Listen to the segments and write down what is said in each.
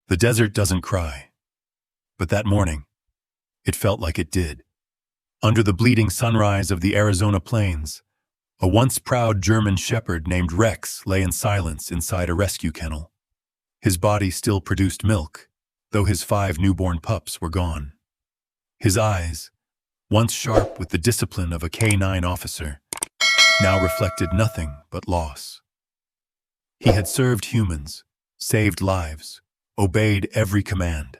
The desert doesn't cry. But that morning, it felt like it did. Under the bleeding sunrise of the Arizona plains, a once proud German shepherd named Rex lay in silence inside a rescue kennel. His body still produced milk, though his 5 newborn pups were gone. His eyes, once sharp with the discipline of a K-9 officer, now reflected nothing but loss. He had served humans, saved lives, obeyed every command,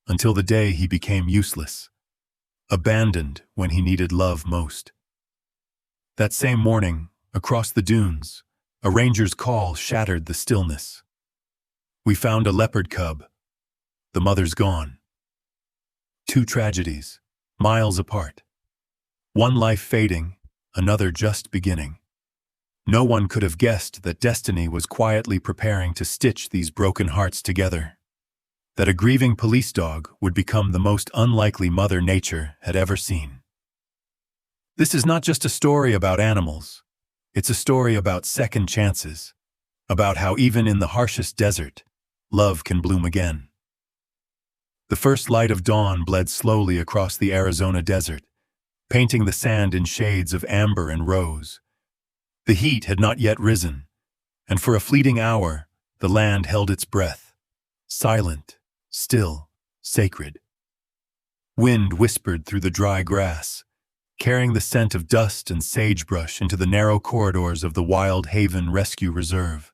until the day he became useless, abandoned when he needed love most. That same morning, across the dunes, a ranger's call shattered the stillness. We found a leopard cub. The mother's gone. 2 tragedies, miles apart. One life fading, another just beginning. No one could have guessed that destiny was quietly preparing to stitch these broken hearts together. That a grieving police dog would become the most unlikely mother nature had ever seen. This is not just a story about animals. It's a story about second chances, about how even in the harshest desert, love can bloom again. The first light of dawn bled slowly across the Arizona desert, painting the sand in shades of amber and rose. The heat had not yet risen, and for a fleeting hour, the land held its breath, silent, still, sacred. Wind whispered through the dry grass, carrying the scent of dust and sagebrush into the narrow corridors of the Wild Haven Rescue Reserve.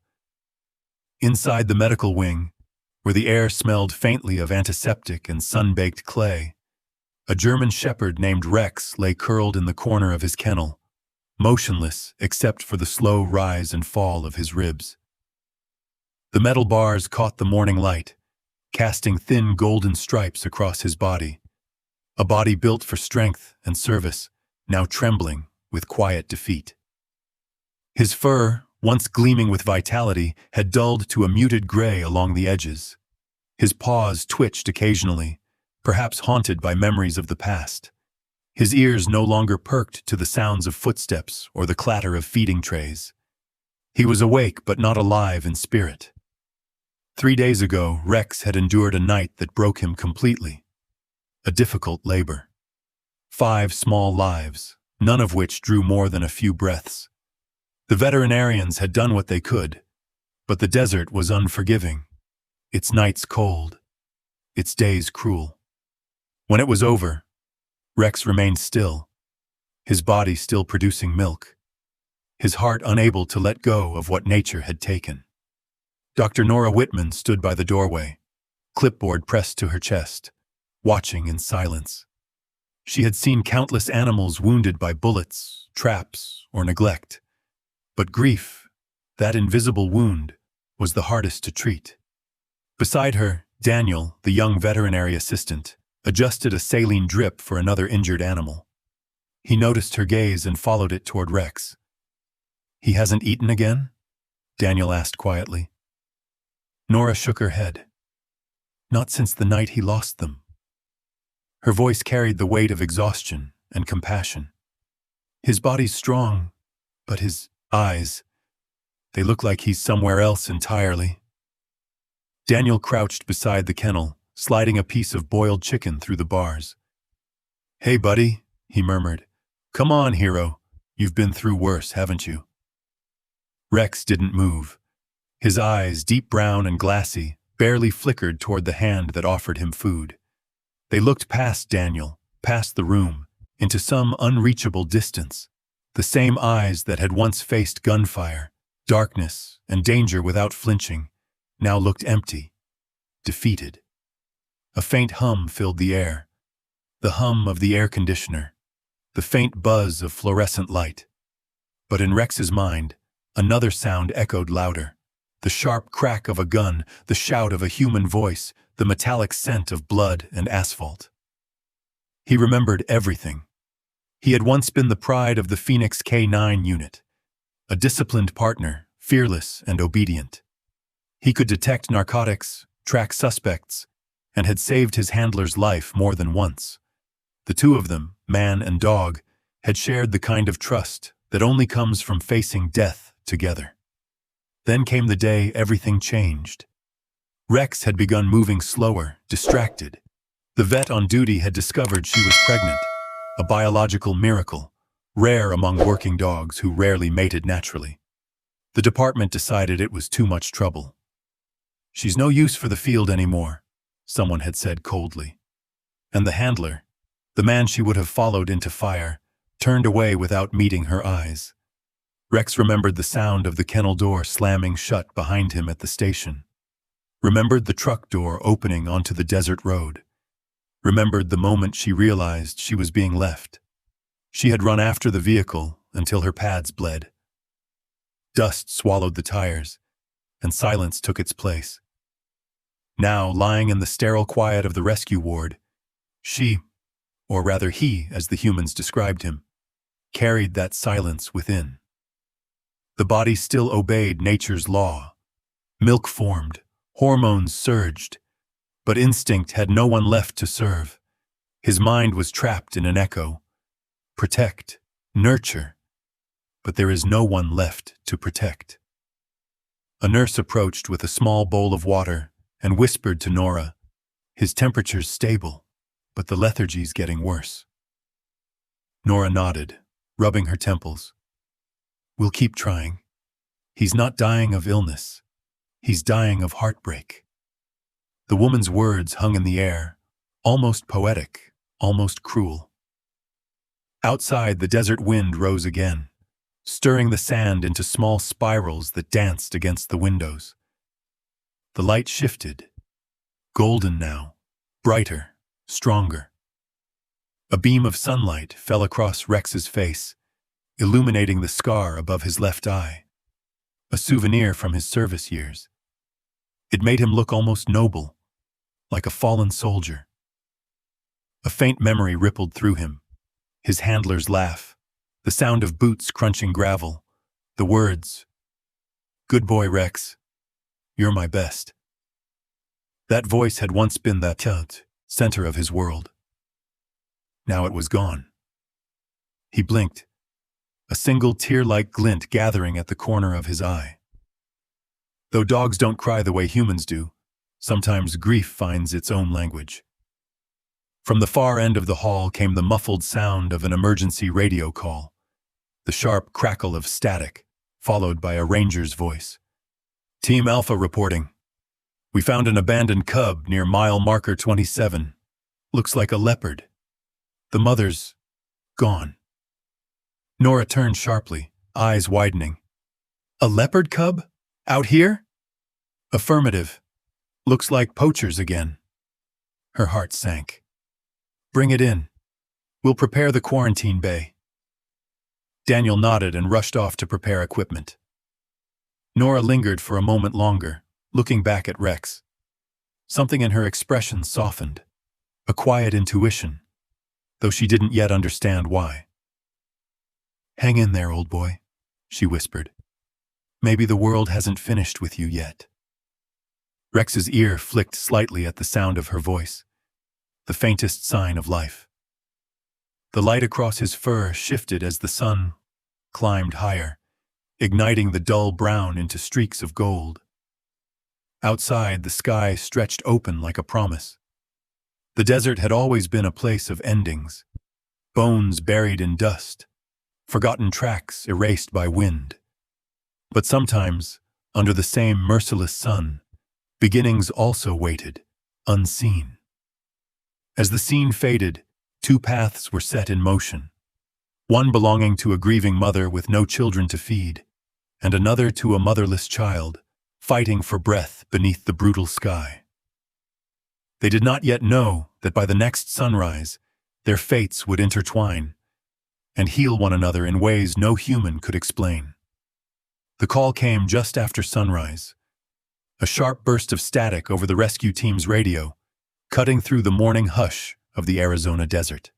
Inside the medical wing, where the air smelled faintly of antiseptic and sun-baked clay, a German shepherd named Rex lay curled in the corner of his kennel, motionless except for the slow rise and fall of his ribs. The metal bars caught the morning light, casting thin golden stripes across his body, a body built for strength and service, now trembling with quiet defeat. His fur, once gleaming with vitality, had dulled to a muted gray along the edges. His paws twitched occasionally, perhaps haunted by memories of the past. His ears no longer perked to the sounds of footsteps or the clatter of feeding trays. He was awake but not alive in spirit. 3 days ago, Rex had endured a night that broke him completely. A difficult labor. 5 small lives, none of which drew more than a few breaths. The veterinarians had done what they could, but the desert was unforgiving, its nights cold, its days cruel. When it was over, Rex remained still, his body still producing milk, his heart unable to let go of what nature had taken. Dr. Nora Whitman stood by the doorway, clipboard pressed to her chest, watching in silence. She had seen countless animals wounded by bullets, traps, or neglect. But grief, that invisible wound, was the hardest to treat. Beside her, Daniel, the young veterinary assistant, adjusted a saline drip for another injured animal. He noticed her gaze and followed it toward Rex. "He hasn't eaten again?" Daniel asked quietly. Nora shook her head. "Not since the night he lost them." Her voice carried the weight of exhaustion and compassion. "His body's strong, but his eyes, they look like he's somewhere else entirely." Daniel crouched beside the kennel, sliding a piece of boiled chicken through the bars. "Hey, buddy," he murmured. "Come on, hero. You've been through worse, haven't you?" Rex didn't move. His eyes, deep brown and glassy, barely flickered toward the hand that offered him food. They looked past Daniel, past the room, into some unreachable distance. The same eyes that had once faced gunfire, darkness, and danger without flinching, now looked empty, defeated. A faint hum filled the air, the hum of the air conditioner, the faint buzz of fluorescent light. But in Rex's mind, another sound echoed louder. The sharp crack of a gun, the shout of a human voice, the metallic scent of blood and asphalt. He remembered everything. He had once been the pride of the Phoenix K-9 unit, a disciplined partner, fearless and obedient. He could detect narcotics, track suspects, and had saved his handler's life more than once. The two of them, man and dog, had shared the kind of trust that only comes from facing death together. Then came the day everything changed. Rex had begun moving slower, distracted. The vet on duty had discovered she was pregnant, a biological miracle, rare among working dogs who rarely mated naturally. The department decided it was too much trouble. "She's no use for the field anymore," someone had said coldly. And the handler, the man she would have followed into fire, turned away without meeting her eyes. Rex remembered the sound of the kennel door slamming shut behind him at the station. Remembered the truck door opening onto the desert road. Remembered the moment she realized she was being left. She had run after the vehicle until her pads bled. Dust swallowed the tires, and silence took its place. Now, lying in the sterile quiet of the rescue ward, she, or rather he, as the humans described him, carried that silence within. The body still obeyed nature's law. Milk formed, hormones surged, but instinct had no one left to serve. His mind was trapped in an echo. Protect, nurture, but there is no one left to protect. A nurse approached with a small bowl of water and whispered to Nora, "His temperature's stable, but the lethargy's getting worse." Nora nodded, rubbing her temples. "We'll keep trying. He's not dying of illness. He's dying of heartbreak." The woman's words hung in the air, almost poetic, almost cruel. Outside, the desert wind rose again, stirring the sand into small spirals that danced against the windows. The light shifted, golden now, brighter, stronger. A beam of sunlight fell across Rex's face, illuminating the scar above his left eye, a souvenir from his service years. It made him look almost noble, like a fallen soldier. A faint memory rippled through him, his handler's laugh, the sound of boots crunching gravel, the words, "Good boy, Rex. You're my best." That voice had once been the center of his world. Now it was gone. He blinked, a single tear-like glint gathering at the corner of his eye. Though dogs don't cry the way humans do, sometimes grief finds its own language. From the far end of the hall came the muffled sound of an emergency radio call, the sharp crackle of static, followed by a ranger's voice. "Team Alpha reporting. We found an abandoned cub near mile marker 27. Looks like a leopard. The mother's gone." Nora turned sharply, eyes widening. "A leopard cub? Out here?" "Affirmative. Looks like poachers again." Her heart sank. "Bring it in. We'll prepare the quarantine bay." Daniel nodded and rushed off to prepare equipment. Nora lingered for a moment longer, looking back at Rex. Something in her expression softened, a quiet intuition, though she didn't yet understand why. "Hang in there, old boy," she whispered. "Maybe the world hasn't finished with you yet." Rex's ear flicked slightly at the sound of her voice, the faintest sign of life. The light across his fur shifted as the sun climbed higher, igniting the dull brown into streaks of gold. Outside, the sky stretched open like a promise. The desert had always been a place of endings, bones buried in dust, forgotten tracks erased by wind. But sometimes, under the same merciless sun, beginnings also waited, unseen. As the scene faded, two paths were set in motion, one belonging to a grieving mother with no children to feed, and another to a motherless child, fighting for breath beneath the brutal sky. They did not yet know that by the next sunrise, their fates would intertwine and heal one another in ways no human could explain. The call came just after sunrise, a sharp burst of static over the rescue team's radio, cutting through the morning hush of the Arizona desert.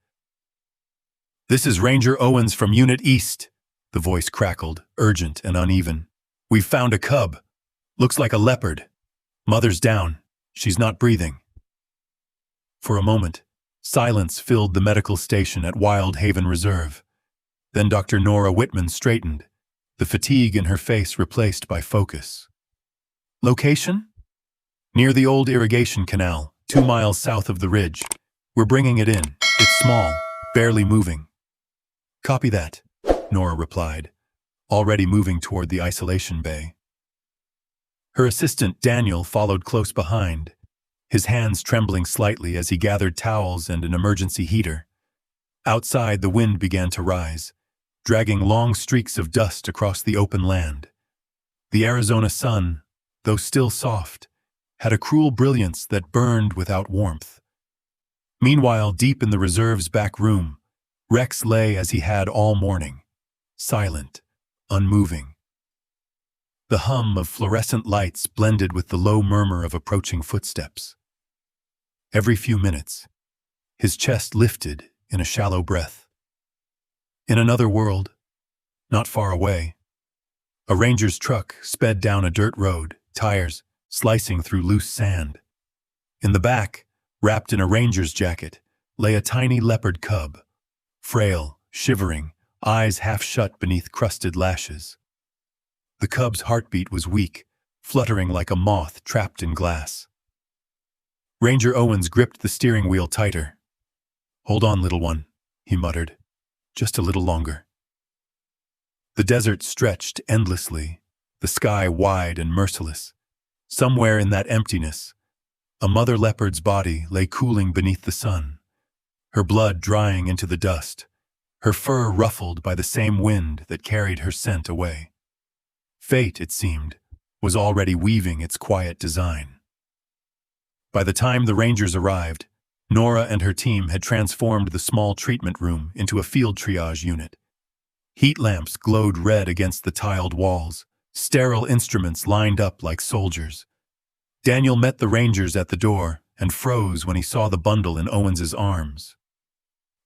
"This is Ranger Owens from Unit East," the voice crackled, urgent and uneven. "We've found a cub. Looks like a leopard. Mother's down. She's not breathing." For a moment, silence filled the medical station at Wild Haven Reserve. Then Dr. Nora Whitman straightened, the fatigue in her face replaced by focus. "Location?" Near the old irrigation canal, 2 miles south of the ridge. We're bringing it in. It's small, barely moving. Copy that, Nora replied, already moving toward the isolation bay. Her assistant, Daniel, followed close behind, his hands trembling slightly as he gathered towels and an emergency heater. Outside, the wind began to rise, dragging long streaks of dust across the open land. The Arizona sun, though still soft, had a cruel brilliance that burned without warmth. Meanwhile, deep in the reserve's back room, Rex lay as he had all morning, silent, unmoving. The hum of fluorescent lights blended with the low murmur of approaching footsteps. Every few minutes, his chest lifted in a shallow breath. In another world, not far away, a ranger's truck sped down a dirt road, tires slicing through loose sand. In the back, wrapped in a ranger's jacket, lay a tiny leopard cub, frail, shivering, eyes half shut beneath crusted lashes. The cub's heartbeat was weak, fluttering like a moth trapped in glass. Ranger Owens gripped the steering wheel tighter. "Hold on, little one," he muttered. "Just a little longer." The desert stretched endlessly, the sky wide and merciless. Somewhere in that emptiness, a mother leopard's body lay cooling beneath the sun, her blood drying into the dust, her fur ruffled by the same wind that carried her scent away. Fate, it seemed, was already weaving its quiet design. By the time the Rangers arrived, Nora and her team had transformed the small treatment room into a field triage unit. Heat lamps glowed red against the tiled walls, sterile instruments lined up like soldiers. Daniel met the Rangers at the door and froze when he saw the bundle in Owens's arms.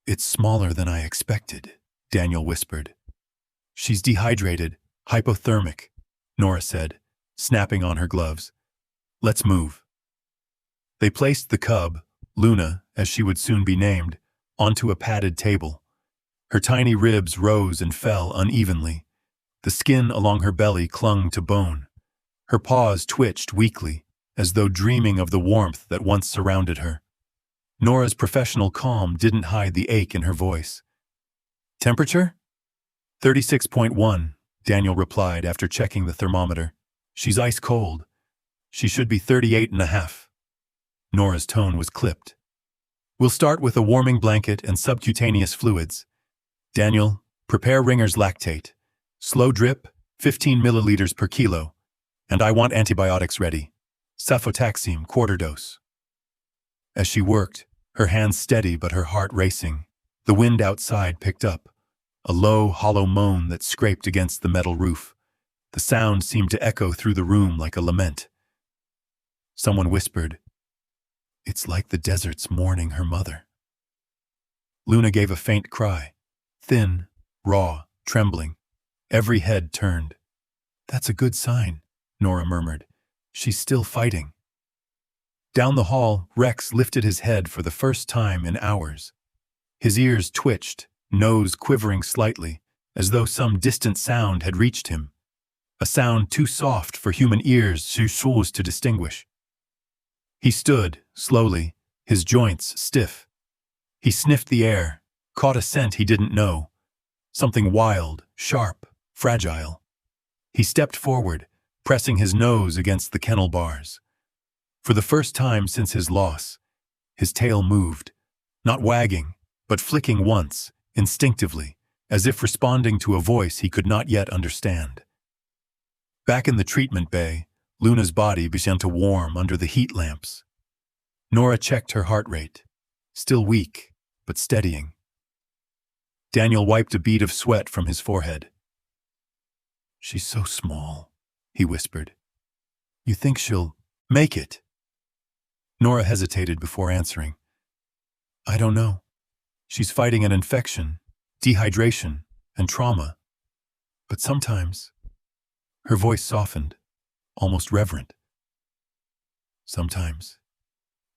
"It's smaller than I expected," Daniel whispered. "She's dehydrated, hypothermic," Nora said, snapping on her gloves. "Let's move." They placed the cub, Luna, as she would soon be named, onto a padded table. Her tiny ribs rose and fell unevenly. The skin along her belly clung to bone. Her paws twitched weakly, as though dreaming of the warmth that once surrounded her. Nora's professional calm didn't hide the ache in her voice. "Temperature?" 36.1, Daniel replied after checking the thermometer. "She's ice cold. She should be 38.5. Nora's tone was clipped. "We'll start with a warming blanket and subcutaneous fluids. Daniel, prepare Ringer's lactate. Slow drip, 15 milliliters per kilo. And I want antibiotics ready. Cefotaxime, quarter dose." As she worked, her hands steady but her heart racing, the wind outside picked up, a low, hollow moan that scraped against the metal roof. The sound seemed to echo through the room like a lament. Someone whispered, "It's like the desert's mourning her mother." Luna gave a faint cry, thin, raw, trembling. Every head turned. "That's a good sign," Nora murmured. "She's still fighting." Down the hall, Rex lifted his head for the first time in hours. His ears twitched, nose quivering slightly, as though some distant sound had reached him. A sound too soft for human ears to distinguish. He stood, slowly, his joints stiff. He sniffed the air, caught a scent he didn't know. Something wild, sharp, fragile. He stepped forward, pressing his nose against the kennel bars. For the first time since his loss, his tail moved, not wagging, but flicking once, instinctively, as if responding to a voice he could not yet understand. Back in the treatment bay, Luna's body began to warm under the heat lamps. Nora checked her heart rate, still weak, but steadying. Daniel wiped a bead of sweat from his forehead. "She's so small," he whispered. "You think she'll make it?" Nora hesitated before answering. "I don't know. She's fighting an infection, dehydration, and trauma. But sometimes..." Her voice softened, almost reverent. "Sometimes,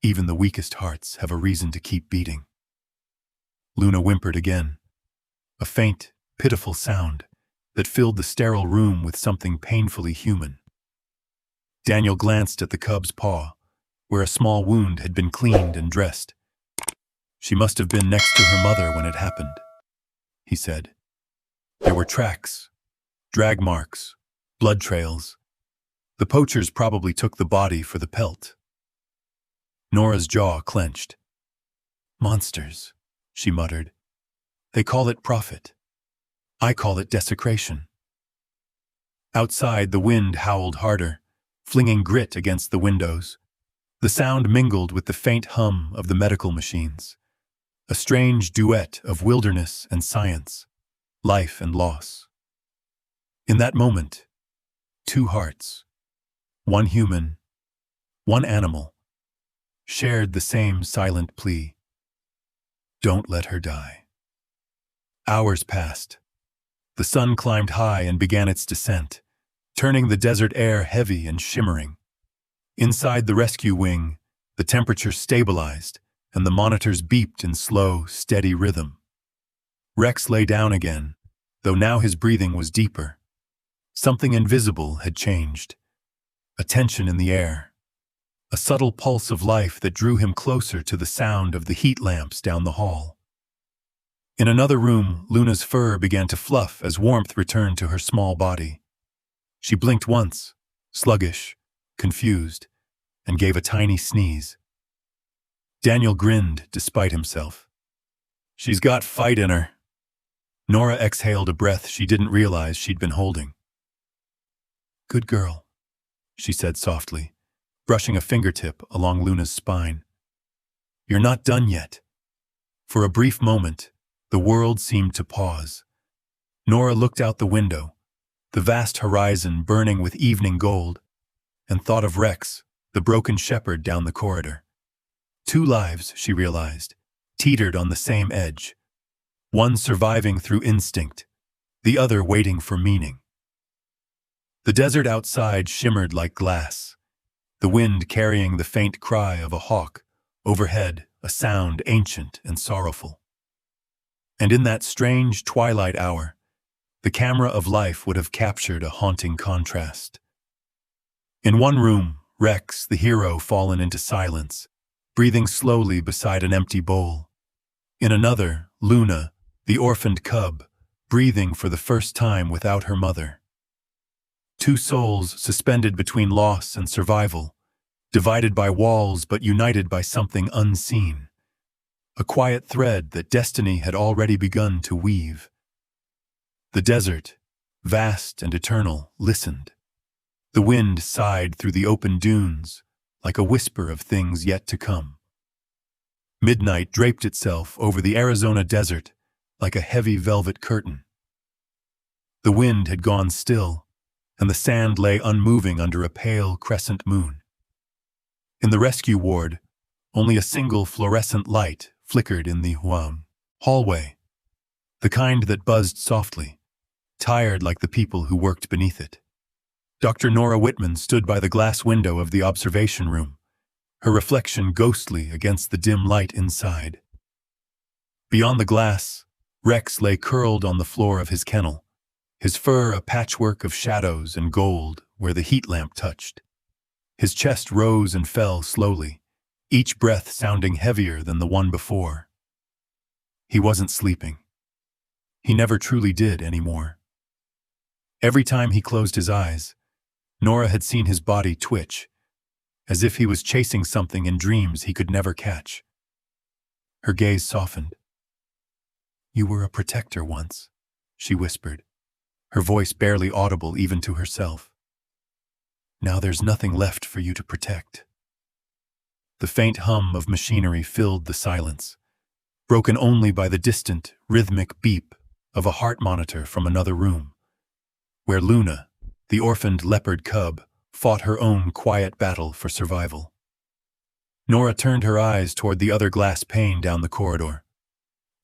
even the weakest hearts have a reason to keep beating." Luna whimpered again, a faint, pitiful sound that filled the sterile room with something painfully human. Daniel glanced at the cub's paw, where a small wound had been cleaned and dressed. "She must have been next to her mother when it happened," he said. There were tracks, drag marks, blood trails. The poachers probably took the body for the pelt. Nora's jaw clenched. "Monsters," she muttered. "They call it profit. I call it desecration." Outside, the wind howled harder, flinging grit against the windows. The sound mingled with the faint hum of the medical machines, a strange duet of wilderness and science, life and loss. In that moment, two hearts, one human, one animal, shared the same silent plea. Don't let her die. Hours passed. The sun climbed high and began its descent, turning the desert air heavy and shimmering. Inside the rescue wing, the temperature stabilized and the monitors beeped in slow, steady rhythm. Rex lay down again, though now his breathing was deeper. Something invisible had changed. A tension in the air. A subtle pulse of life that drew him closer to the sound of the heat lamps down the hall. In another room, Luna's fur began to fluff as warmth returned to her small body. She blinked once, sluggish, confused, and gave a tiny sneeze. Daniel grinned despite himself. "She's got fight in her." Nora exhaled a breath she didn't realize she'd been holding. "Good girl," she said softly, brushing a fingertip along Luna's spine. "You're not done yet." For a brief moment, the world seemed to pause. Nora looked out the window, the vast horizon burning with evening gold, and thought of Rex, the broken shepherd down the corridor. Two lives, she realized, teetered on the same edge. One surviving through instinct, the other waiting for meaning. The desert outside shimmered like glass, the wind carrying the faint cry of a hawk, overhead a sound ancient and sorrowful. And in that strange twilight hour, the camera of life would have captured a haunting contrast. In one room, Rex, the hero, fallen into silence, breathing slowly beside an empty bowl. In another, Luna, the orphaned cub, breathing for the first time without her mother. Two souls suspended between loss and survival, divided by walls but united by something unseen. A quiet thread that destiny had already begun to weave. The desert, vast and eternal, listened. The wind sighed through the open dunes, like a whisper of things yet to come. Midnight draped itself over the Arizona desert like a heavy velvet curtain. The wind had gone still, and the sand lay unmoving under a pale crescent moon. In the rescue ward, only a single fluorescent light flickered in the hallway, the kind that buzzed softly, tired like the people who worked beneath it. Dr. Nora Whitman stood by the glass window of the observation room, her reflection ghostly against the dim light inside. Beyond the glass, Rex lay curled on the floor of his kennel, his fur a patchwork of shadows and gold where the heat lamp touched. His chest rose and fell slowly, each breath sounding heavier than the one before. He wasn't sleeping. He never truly did anymore. Every time he closed his eyes, Nora had seen his body twitch, as if he was chasing something in dreams he could never catch. Her gaze softened. "You were a protector once," she whispered, her voice barely audible even to herself. "Now there's nothing left for you to protect." The faint hum of machinery filled the silence, broken only by the distant, rhythmic beep of a heart monitor from another room, where Luna, the orphaned leopard cub, fought her own quiet battle for survival. Nora turned her eyes toward the other glass pane down the corridor.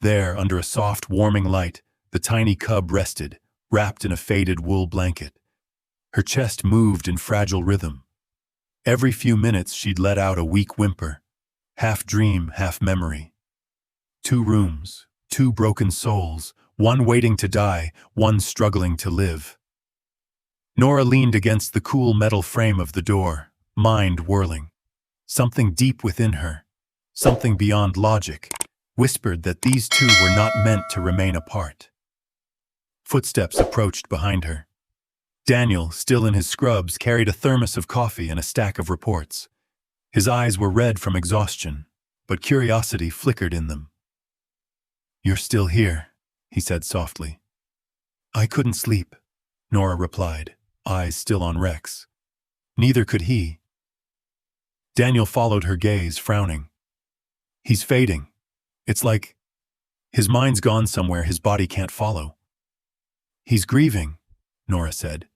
There, under a soft, warming light, the tiny cub rested, wrapped in a faded wool blanket. Her chest moved in fragile rhythm. Every few minutes she'd let out a weak whimper, half dream, half memory. Two rooms, two broken souls, one waiting to die, one struggling to live. Nora leaned against the cool metal frame of the door, mind whirling. Something deep within her, something beyond logic, whispered that these two were not meant to remain apart. Footsteps approached behind her. Daniel, still in his scrubs, carried a thermos of coffee and a stack of reports. His eyes were red from exhaustion, but curiosity flickered in them. "You're still here," he said softly. "I couldn't sleep," Nora replied, eyes still on Rex. Neither could he. Daniel followed her gaze, frowning. "He's fading. It's like his mind's gone somewhere his body can't follow." "He's grieving," Nora said.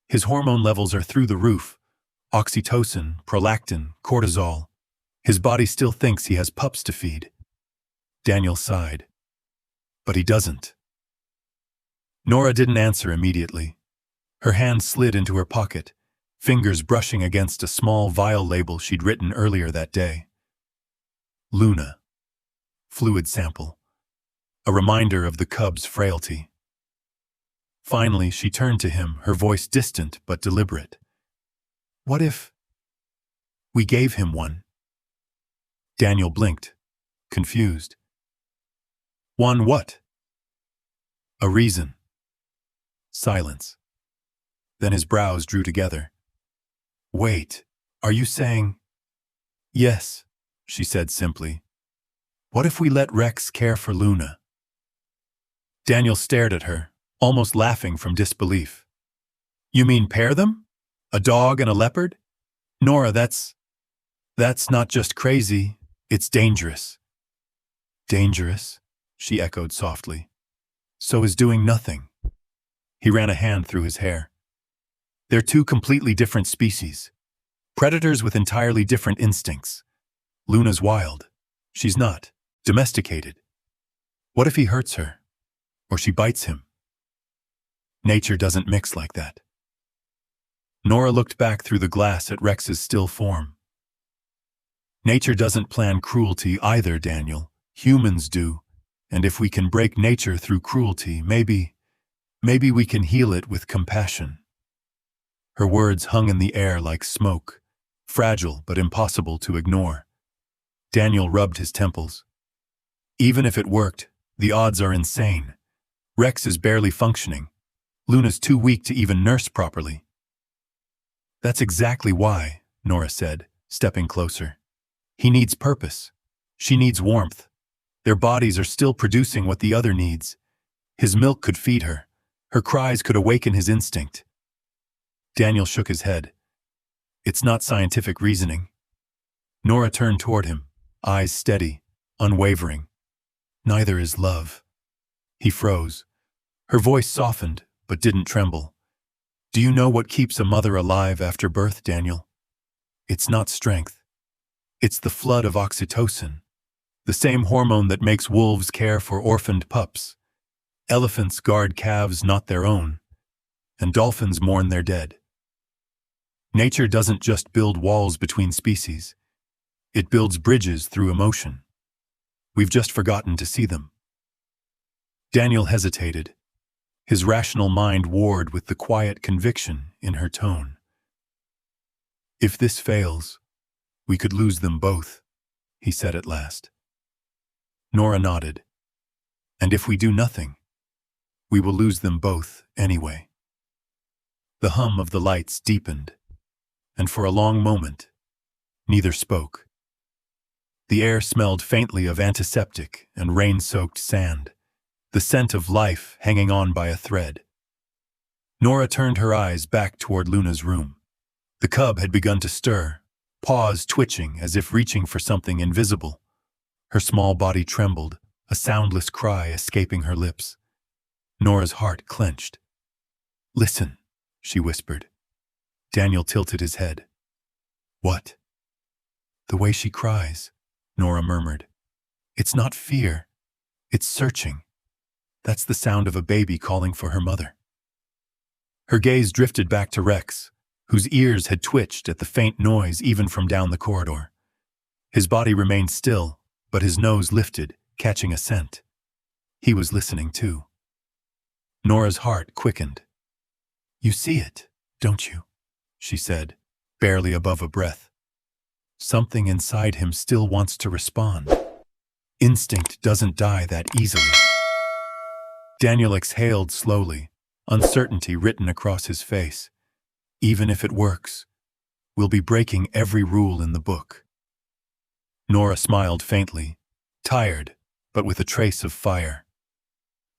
"His hormone levels are through the roof. Oxytocin, prolactin, cortisol. His body still thinks he has pups to feed." Daniel sighed. "But he doesn't." Nora didn't answer immediately. Her hand slid into her pocket, fingers brushing against a small vial label she'd written earlier that day. Luna. Fluid sample. A reminder of the cub's frailty. Finally, she turned to him, her voice distant but deliberate. "What if we gave him one?" Daniel blinked, confused. "One what?" "A reason." Silence. Then his brows drew together. "Wait, are you saying—" "Yes," she said simply. "What if we let Rex care for Luna?" Daniel stared at her, almost laughing from disbelief. "You mean pair them? A dog and a leopard? Nora, that's not just crazy, it's dangerous." "Dangerous?" she echoed softly. "So is doing nothing." He ran a hand through his hair. "They're two completely different species. Predators with entirely different instincts. Luna's wild. She's not. Domesticated. What if he hurts her? Or she bites him? Nature doesn't mix like that." Nora looked back through the glass at Rex's still form. "Nature doesn't plan cruelty either, Daniel. Humans do. And if we can break nature through cruelty, maybe we can heal it with compassion." Her words hung in the air like smoke, fragile but impossible to ignore. Daniel rubbed his temples. Even if it worked, the odds are insane. Rex is barely functioning. Luna's too weak to even nurse properly. "That's exactly why," Nora said, stepping closer. "He needs purpose. She needs warmth. Their bodies are still producing what the other needs. His milk could feed her. Her cries could awaken his instinct." Daniel shook his head. "It's not scientific reasoning." Nora turned toward him, eyes steady, unwavering. "Neither is love." He froze. Her voice softened, but didn't tremble. "Do you know what keeps a mother alive after birth, Daniel? It's not strength. It's the flood of oxytocin, the same hormone that makes wolves care for orphaned pups. Elephants guard calves not their own, and dolphins mourn their dead. Nature doesn't just build walls between species. It builds bridges through emotion. We've just forgotten to see them." Daniel hesitated. His rational mind warred with the quiet conviction in her tone. "If this fails, we could lose them both," he said at last. Nora nodded. "And if we do nothing, we will lose them both anyway." The hum of the lights deepened, and for a long moment, neither spoke. The air smelled faintly of antiseptic and rain-soaked sand, the scent of life hanging on by a thread. Nora turned her eyes back toward Luna's room. The cub had begun to stir, paws twitching as if reaching for something invisible. Her small body trembled, a soundless cry escaping her lips. Nora's heart clenched. "Listen," she whispered. Daniel tilted his head. "What?" "The way she cries," Nora murmured. "It's not fear, it's searching. That's the sound of a baby calling for her mother." Her gaze drifted back to Rex, whose ears had twitched at the faint noise even from down the corridor. His body remained still, but his nose lifted, catching a scent. He was listening too. Nora's heart quickened. "You see it, don't you?" she said, barely above a breath. something inside him still wants to respond. Instinct doesn't die that easily. Daniel exhaled slowly, uncertainty written across his face. Even if it works, we'll be breaking every rule in the book. Nora smiled faintly, tired, but with a trace of fire.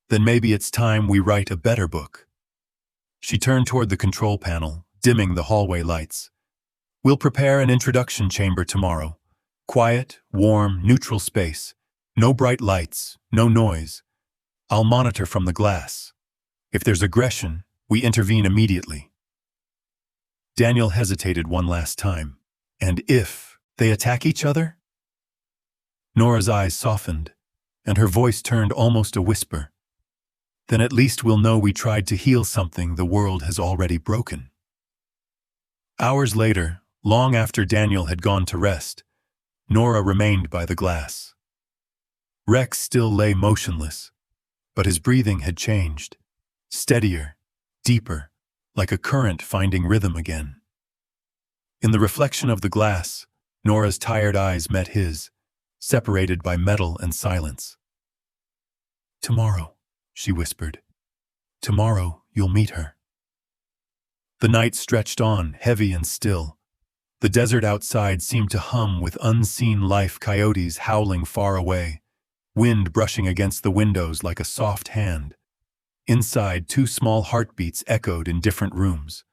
Then maybe it's time we write a better book. She turned toward the control panel, dimming the hallway lights. We'll prepare an introduction chamber tomorrow. Quiet, warm, neutral space. No bright lights, no noise. I'll monitor from the glass. If there's aggression, we intervene immediately. Daniel hesitated one last time. And if they attack each other? Nora's eyes softened, and her voice turned almost a whisper. Then at least we'll know we tried to heal something the world has already broken. Hours later, long after Daniel had gone to rest, Nora remained by the glass. Rex still lay motionless, but his breathing had changed, steadier, deeper, like a current finding rhythm again. In the reflection of the glass, Nora's tired eyes met his, separated by metal and silence. "Tomorrow," she whispered. "Tomorrow you'll meet her." The night stretched on, heavy and still. The desert outside seemed to hum with unseen life, coyotes howling far away, wind brushing against the windows like a soft hand. Inside, two small heartbeats echoed in different rooms,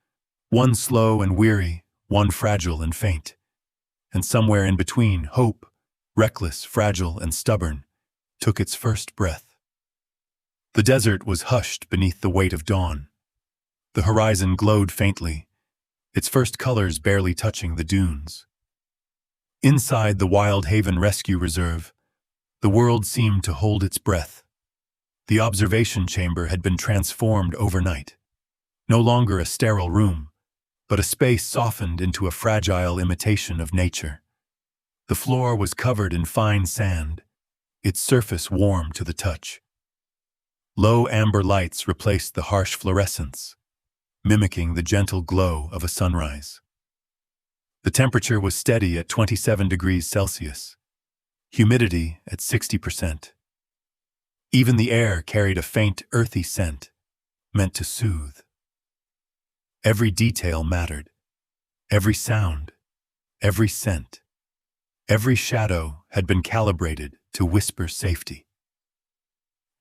one slow and weary, one fragile and faint. And somewhere in between, hope, reckless, fragile, and stubborn, took its first breath. The desert was hushed beneath the weight of dawn. The horizon glowed faintly, its first colors barely touching the dunes. Inside the Wild Haven Rescue Reserve, the world seemed to hold its breath. The observation chamber had been transformed overnight. No longer a sterile room, but a space softened into a fragile imitation of nature. The floor was covered in fine sand, its surface warm to the touch. Low amber lights replaced the harsh fluorescence, mimicking the gentle glow of a sunrise. The temperature was steady at 27 degrees Celsius, humidity at 60%. Even the air carried a faint, earthy scent, meant to soothe. Every detail mattered. Every sound, every scent, every shadow had been calibrated to whisper safety.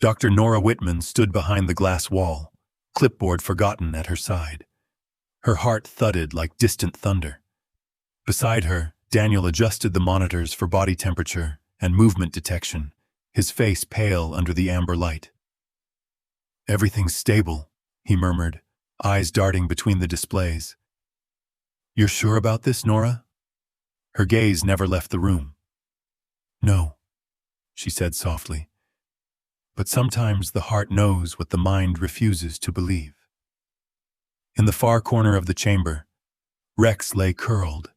Dr. Nora Whitman stood behind the glass wall, clipboard forgotten at her side. Her heart thudded like distant thunder. Beside her, Daniel adjusted the monitors for body temperature and movement detection, his face pale under the amber light. "Everything's stable," he murmured, eyes darting between the displays. "You're sure about this, Nora?" Her gaze never left the room. "No," she said softly. "But sometimes the heart knows what the mind refuses to believe." In the far corner of the chamber, Rex lay curled,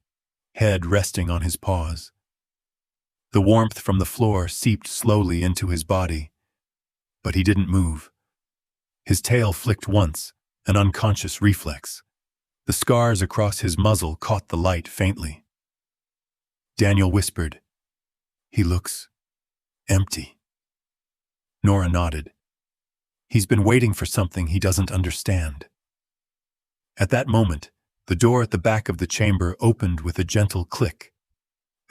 head resting on his paws. The warmth from the floor seeped slowly into his body, but he didn't move. His tail flicked once, an unconscious reflex. The scars across his muzzle caught the light faintly. Daniel whispered, "He looks empty." Nora nodded. "He's been waiting for something he doesn't understand." At that moment, the door at the back of the chamber opened with a gentle click.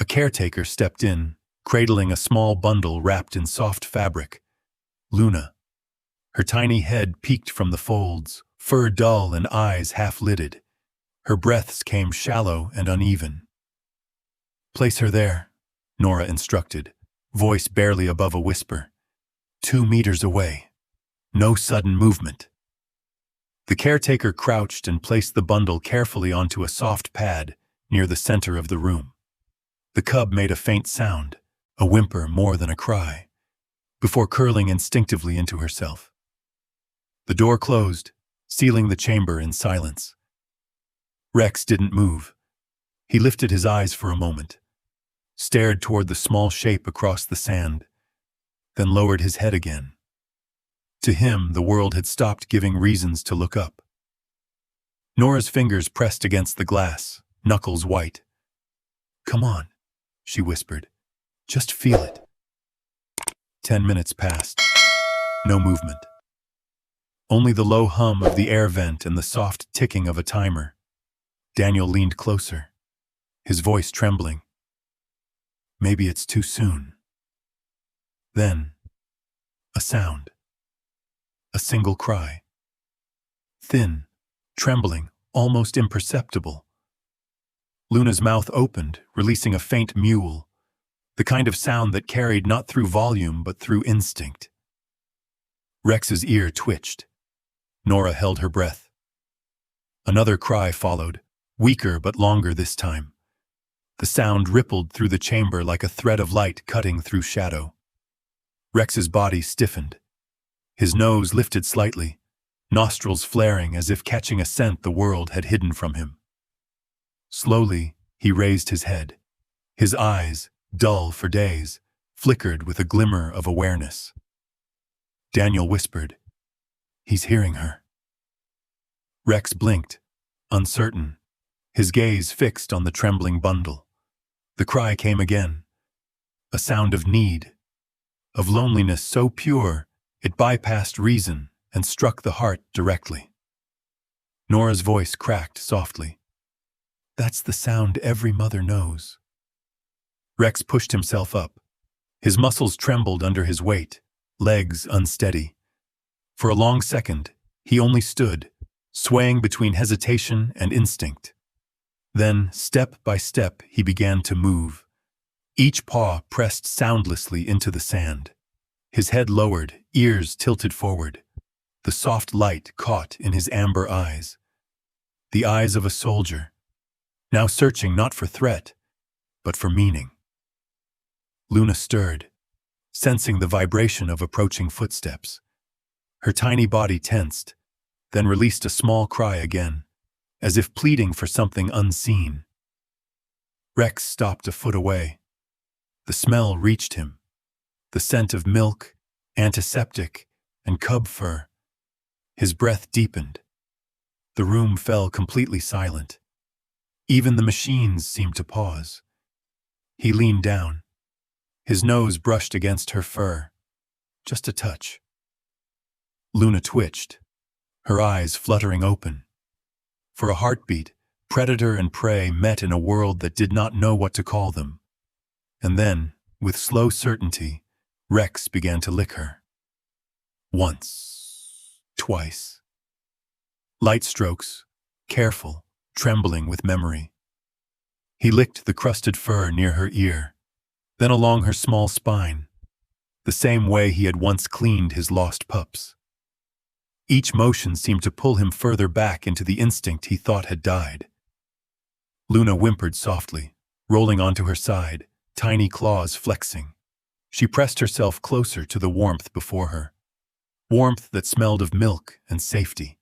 A caretaker stepped in, cradling a small bundle wrapped in soft fabric. Luna. Her tiny head peeked from the folds, fur dull and eyes half-lidded. Her breaths came shallow and uneven. "Place her there," Nora instructed, voice barely above a whisper. 2 meters away. No sudden movement." The caretaker crouched and placed the bundle carefully onto a soft pad near the center of the room. The cub made a faint sound, a whimper more than a cry, before curling instinctively into herself. The door closed, sealing the chamber in silence. Rex didn't move. He lifted his eyes for a moment, stared toward the small shape across the sand, then lowered his head again. To him, the world had stopped giving reasons to look up. Nora's fingers pressed against the glass, knuckles white. Come on, she whispered. Just feel it. 10 minutes passed. No movement. Only the low hum of the air vent and the soft ticking of a timer. Daniel leaned closer, his voice trembling. Maybe it's too soon. Then, a sound. A single cry. Thin, trembling, almost imperceptible. Luna's mouth opened, releasing a faint mewl, the kind of sound that carried not through volume but through instinct. Rex's ear twitched. Nora held her breath. Another cry followed, weaker but longer this time. The sound rippled through the chamber like a thread of light cutting through shadow. Rex's body stiffened. His nose lifted slightly, nostrils flaring as if catching a scent the world had hidden from him. Slowly, he raised his head. His eyes, dull for days, flickered with a glimmer of awareness. Daniel whispered, "He's hearing her." Rex blinked, uncertain, his gaze fixed on the trembling bundle. The cry came again, a sound of need, of loneliness so pure it bypassed reason and struck the heart directly. Nora's voice cracked softly. "That's the sound every mother knows." Rex pushed himself up. His muscles trembled under his weight, legs unsteady. For a long second, he only stood, swaying between hesitation and instinct. Then, step by step, he began to move. Each paw pressed soundlessly into the sand. His head lowered, ears tilted forward. The soft light caught in his amber eyes. The eyes of a soldier, now searching not for threat, but for meaning. Luna stirred, sensing the vibration of approaching footsteps. Her tiny body tensed, then released a small cry again, as if pleading for something unseen. Rex stopped a foot away. The smell reached him, the scent of milk, antiseptic, and cub fur. His breath deepened. The room fell completely silent. Even the machines seemed to pause. He leaned down. His nose brushed against her fur. Just a touch. Luna twitched, her eyes fluttering open. For a heartbeat, predator and prey met in a world that did not know what to call them. And then, with slow certainty, Rex began to lick her. Once, twice. Light strokes, careful, trembling with memory. He licked the crusted fur near her ear, then along her small spine, the same way he had once cleaned his lost pups. Each motion seemed to pull him further back into the instinct he thought had died. Luna whimpered softly, rolling onto her side, tiny claws flexing. She pressed herself closer to the warmth before her, warmth that smelled of milk and safety.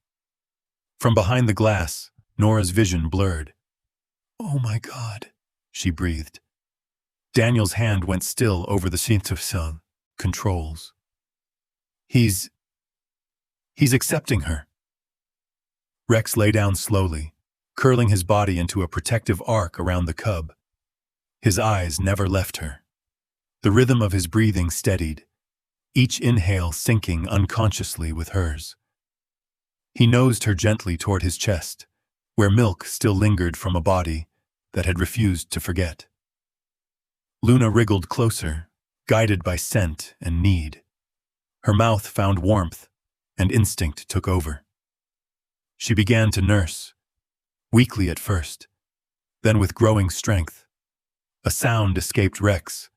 From behind the glass, Nora's vision blurred. "Oh my God," she breathed. Daniel's hand went still over the synth controls. He's accepting her. Rex lay down slowly, curling his body into a protective arc around the cub. His eyes never left her. The rhythm of his breathing steadied, each inhale syncing unconsciously with hers. He nosed her gently toward his chest, where milk still lingered from a body that had refused to forget. Luna wriggled closer, guided by scent and need. Her mouth found warmth, and instinct took over. She began to nurse, weakly at first, then with growing strength. A sound escaped Rex,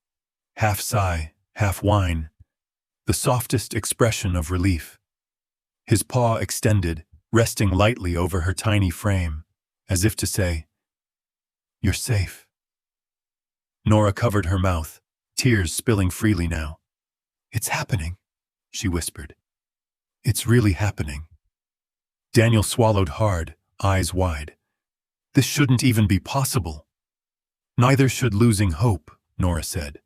half sigh, half whine, the softest expression of relief. His paw extended, resting lightly over her tiny frame, as if to say, "You're safe." Nora covered her mouth, tears spilling freely now. "It's happening," she whispered. "It's really happening." Daniel swallowed hard, eyes wide. This shouldn't even be possible. Neither should losing hope, Nora said.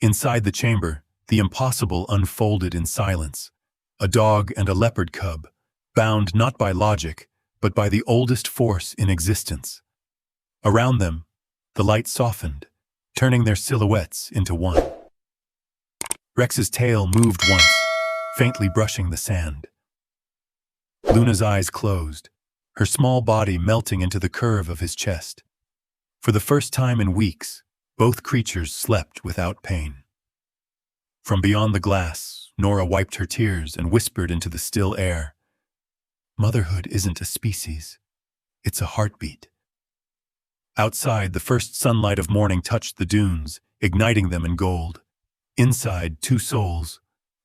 Inside the chamber, the impossible unfolded in silence. A dog and a leopard cub, bound not by logic, but by the oldest force in existence. Around them, The light softened, turning their silhouettes into one. Rex's tail moved once, faintly brushing the sand. Luna's eyes closed, her small body melting into the curve of his chest. For the first time in weeks, both creatures slept without pain. From beyond the glass, Nora wiped her tears and whispered into the still air, "Motherhood isn't a species. It's a heartbeat." Outside, the first sunlight of morning touched the dunes, igniting them in gold. Inside, two souls,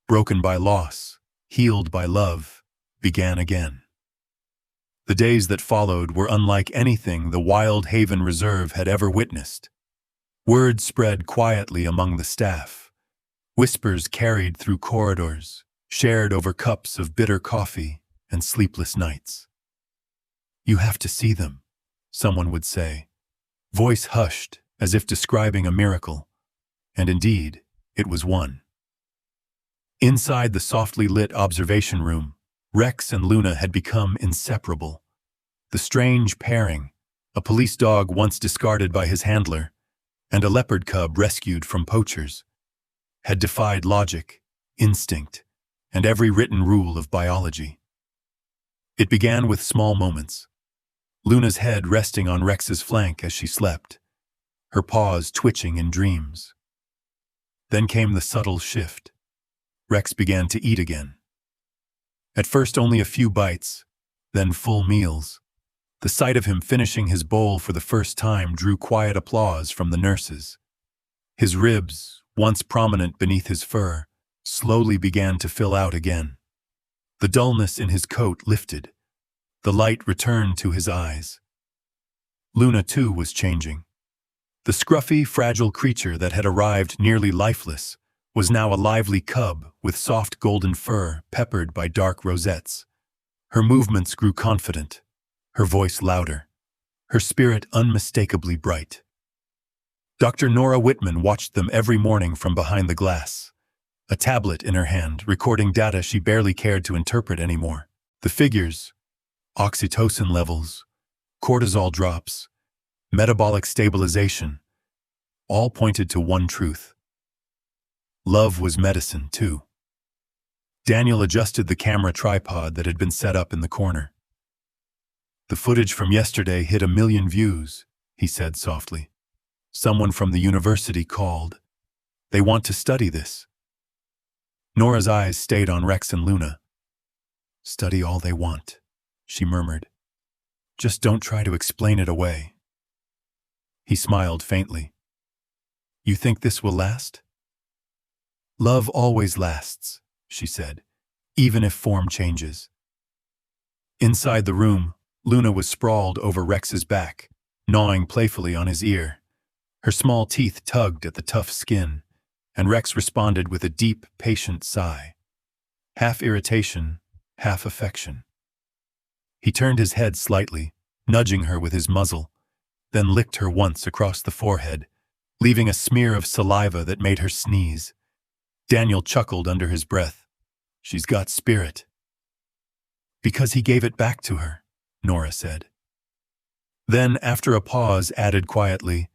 broken by loss, healed by love, began again. The days that followed were unlike anything the Wild Haven Reserve had ever witnessed. Word spread quietly among the staff. Whispers carried through corridors, shared over cups of bitter coffee and sleepless nights. "You have to see them," someone would say, voice hushed as if describing a miracle. And indeed, it was one. Inside the softly lit observation room, Rex and Luna had become inseparable. The strange pairing, a police dog once discarded by his handler, and a leopard cub rescued from poachers, had defied logic, instinct, and every written rule of biology. It began with small moments. Luna's head resting on Rex's flank as she slept, her paws twitching in dreams. Then came the subtle shift. Rex began to eat again. At first only a few bites, then full meals. The sight of him finishing his bowl for the first time drew quiet applause from the nurses. His ribs, once prominent beneath his fur, slowly began to fill out again. The dullness in his coat lifted. The light returned to his eyes. Luna, too, was changing. The scruffy, fragile creature that had arrived nearly lifeless was now a lively cub with soft golden fur peppered by dark rosettes. Her movements grew confident, her voice louder, her spirit unmistakably bright. Dr. Nora Whitman watched them every morning from behind the glass, a tablet in her hand recording data she barely cared to interpret anymore. The figures, oxytocin levels, cortisol drops, metabolic stabilization, all pointed to one truth. Love was medicine, too. Daniel adjusted the camera tripod that had been set up in the corner. "The footage from yesterday hit 1 million views," he said softly. "Someone from the university called. They want to study this." Nora's eyes stayed on Rex and Luna. "Study all they want," she murmured. "Just don't try to explain it away." He smiled faintly. "You think this will last?" "Love always lasts," she said, "even if form changes." Inside the room, Luna was sprawled over Rex's back, gnawing playfully on his ear. Her small teeth tugged at the tough skin, and Rex responded with a deep, patient sigh. Half irritation, half affection. He turned his head slightly, nudging her with his muzzle, then licked her once across the forehead, leaving a smear of saliva that made her sneeze. Daniel chuckled under his breath. "She's got spirit." "Because he gave it back to her," Nora said. Then, after a pause, added quietly,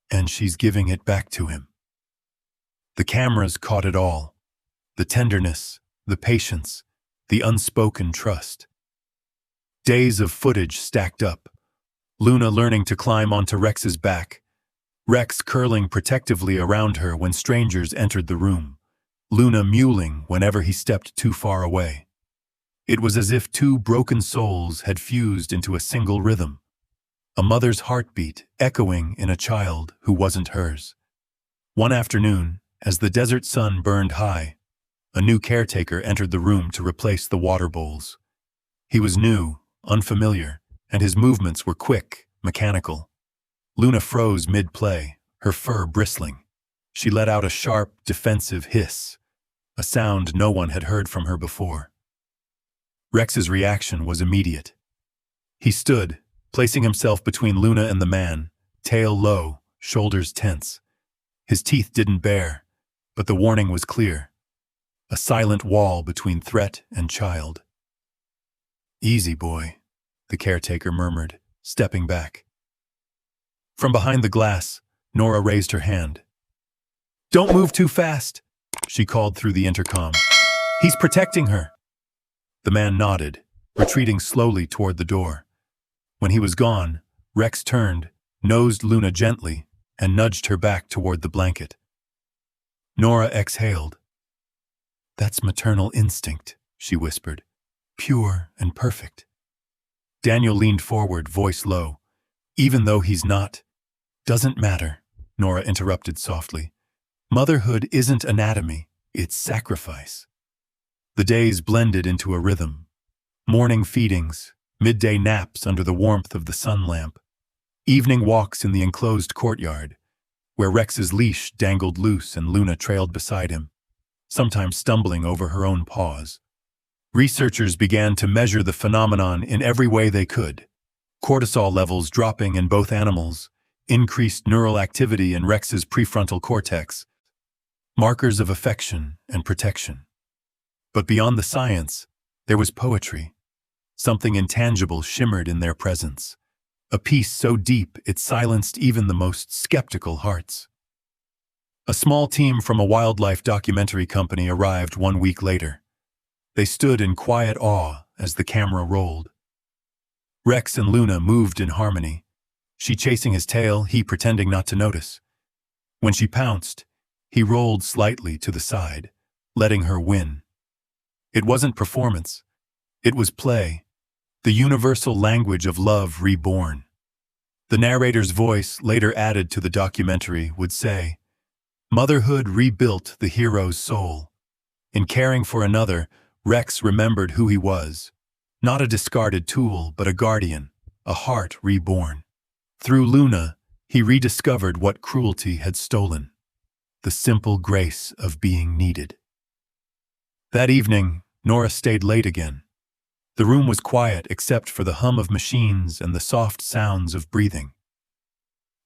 "And she's giving it back to him." The cameras caught it all. The tenderness, the patience, the unspoken trust. Days of footage stacked up. Luna learning to climb onto Rex's back, Rex curling protectively around her when strangers entered the room, Luna mewling whenever he stepped too far away. It was as if two broken souls had fused into a single rhythm, a mother's heartbeat echoing in a child who wasn't hers. One afternoon, as the desert sun burned high, a new caretaker entered the room to replace the water bowls. He was new, unfamiliar, and his movements were quick, mechanical. Luna froze mid-play, her fur bristling. She let out a sharp, defensive hiss, a sound no one had heard from her before. Rex's reaction was immediate. He stood, placing himself between Luna and the man, tail low, shoulders tense. His teeth didn't bare, but the warning was clear. A silent wall between threat and child. "Easy, boy," the caretaker murmured, stepping back. From behind the glass, Nora raised her hand. "Don't move too fast," she called through the intercom. "He's protecting her." The man nodded, retreating slowly toward the door. When he was gone, Rex turned, nosed Luna gently, and nudged her back toward the blanket. Nora exhaled. "That's maternal instinct," she whispered. "Pure and perfect." Daniel leaned forward, voice low. "Even though he's not." "Doesn't matter," Nora interrupted softly. "Motherhood isn't anatomy, it's sacrifice." The days blended into a rhythm. Morning feedings, midday naps under the warmth of the sun lamp, evening walks in the enclosed courtyard, where Rex's leash dangled loose and Luna trailed beside him, sometimes stumbling over her own paws. Researchers began to measure the phenomenon in every way they could. Cortisol levels dropping in both animals, increased neural activity in Rex's prefrontal cortex, markers of affection and protection. But beyond the science, there was poetry. Something intangible shimmered in their presence, a peace so deep it silenced even the most skeptical hearts. A small team from a wildlife documentary company arrived 1 week later. They stood in quiet awe as the camera rolled. Rex and Luna moved in harmony, she chasing his tail, he pretending not to notice. When she pounced, he rolled slightly to the side, letting her win. It wasn't performance. It was play, the universal language of love reborn. The narrator's voice, later added to the documentary, would say, "Motherhood rebuilt the hero's soul." In caring for another, Rex remembered who he was. Not a discarded tool, but a guardian, a heart reborn. Through Luna, he rediscovered what cruelty had stolen, the simple grace of being needed. That evening, Nora stayed late again. The room was quiet except for the hum of machines and the soft sounds of breathing.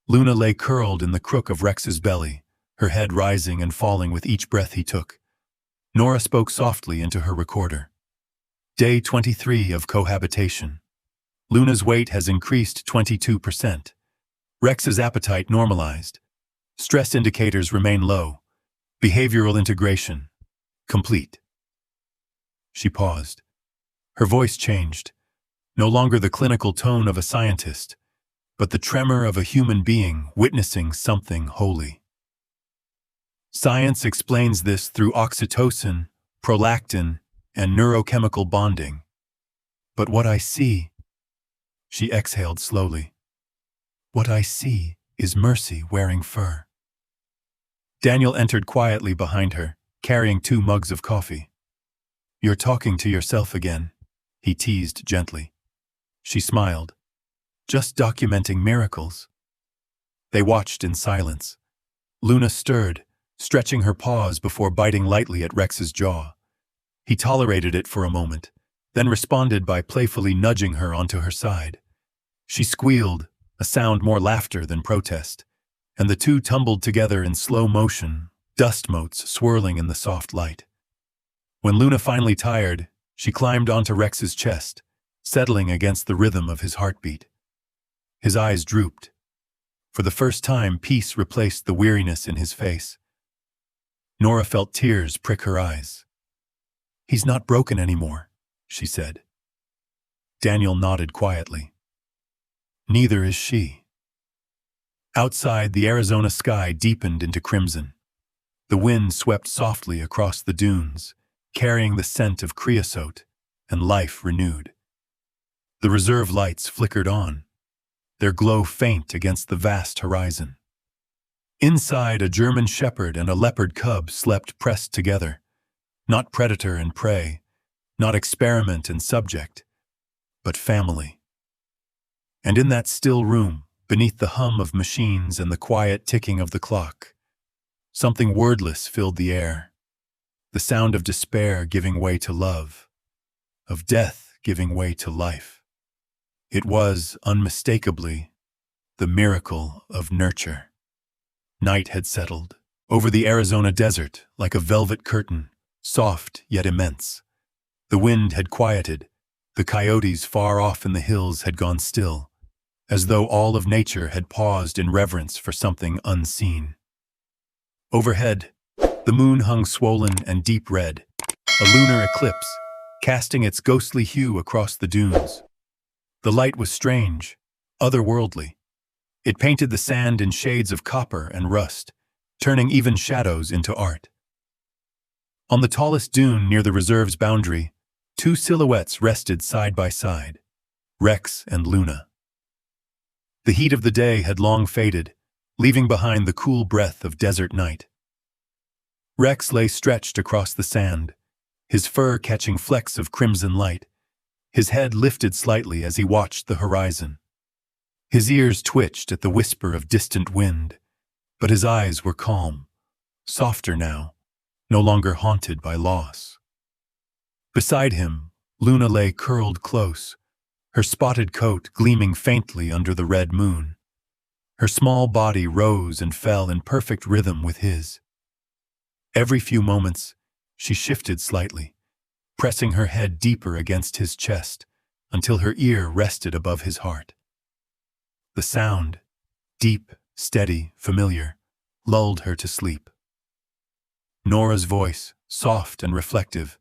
Luna lay curled in the crook of Rex's belly, her head rising and falling with each breath he took. Nora spoke softly into her recorder. Day 23 of cohabitation. Luna's weight has increased 22%. Rex's appetite normalized. Stress indicators remain low. Behavioral integration complete. She paused. Her voice changed, no longer the clinical tone of a scientist, but the tremor of a human being witnessing something holy. Science explains this through oxytocin, prolactin, and neurochemical bonding. But what I see, she exhaled slowly, what I see is Mercy wearing fur. Daniel entered quietly behind her, carrying 2 mugs of coffee. "You're talking to yourself again," he teased gently. She smiled. "Just documenting miracles." They watched in silence. Luna stirred, stretching her paws before biting lightly at Rex's jaw. He tolerated it for a moment, then responded by playfully nudging her onto her side. She squealed, a sound more laughter than protest, and the two tumbled together in slow motion, dust motes swirling in the soft light. When Luna finally tired, she climbed onto Rex's chest, settling against the rhythm of his heartbeat. His eyes drooped. For the first time, peace replaced the weariness in his face. Nora felt tears prick her eyes. "He's not broken anymore," she said. Daniel nodded quietly. "Neither is she." Outside, the Arizona sky deepened into crimson. The wind swept softly across the dunes, carrying the scent of creosote and life renewed. The reserve lights flickered on, their glow faint against the vast horizon. Inside, a German shepherd and a leopard cub slept pressed together, not predator and prey, not experiment and subject, but family. And in that still room, beneath the hum of machines and the quiet ticking of the clock, something wordless filled the air, the sound of despair giving way to love, of death giving way to life. It was, unmistakably, the miracle of nurture. Night had settled, over the Arizona desert like a velvet curtain, soft yet immense. The wind had quieted, the coyotes far off in the hills had gone still, as though all of nature had paused in reverence for something unseen. Overhead, the moon hung swollen and deep red, a lunar eclipse, casting its ghostly hue across the dunes. The light was strange, otherworldly. It painted the sand in shades of copper and rust, turning even shadows into art. On the tallest dune near the reserve's boundary, two silhouettes rested side by side, Rex and Luna. The heat of the day had long faded, leaving behind the cool breath of desert night. Rex lay stretched across the sand, his fur catching flecks of crimson light, his head lifted slightly as he watched the horizon. His ears twitched at the whisper of distant wind, but his eyes were calm, softer now, no longer haunted by loss. Beside him, Luna lay curled close, her spotted coat gleaming faintly under the red moon. Her small body rose and fell in perfect rhythm with his. Every few moments, she shifted slightly, pressing her head deeper against his chest until her ear rested above his heart. The sound, deep, steady, familiar, lulled her to sleep. Nora's voice, soft and reflective,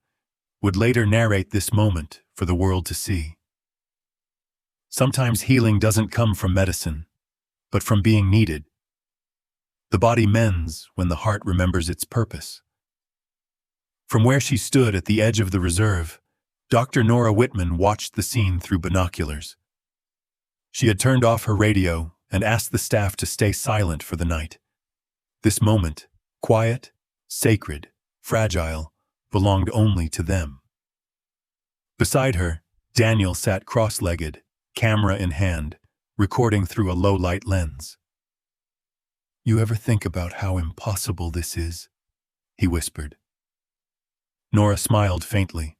would later narrate this moment for the world to see. Sometimes healing doesn't come from medicine, but from being needed. The body mends when the heart remembers its purpose. From where she stood at the edge of the reserve, Dr. Nora Whitman watched the scene through binoculars. She had turned off her radio and asked the staff to stay silent for the night. This moment, quiet, sacred, fragile, belonged only to them. Beside her, Daniel sat cross-legged, camera in hand, recording through a low-light lens. "You ever think about how impossible this is?" he whispered. Nora smiled faintly.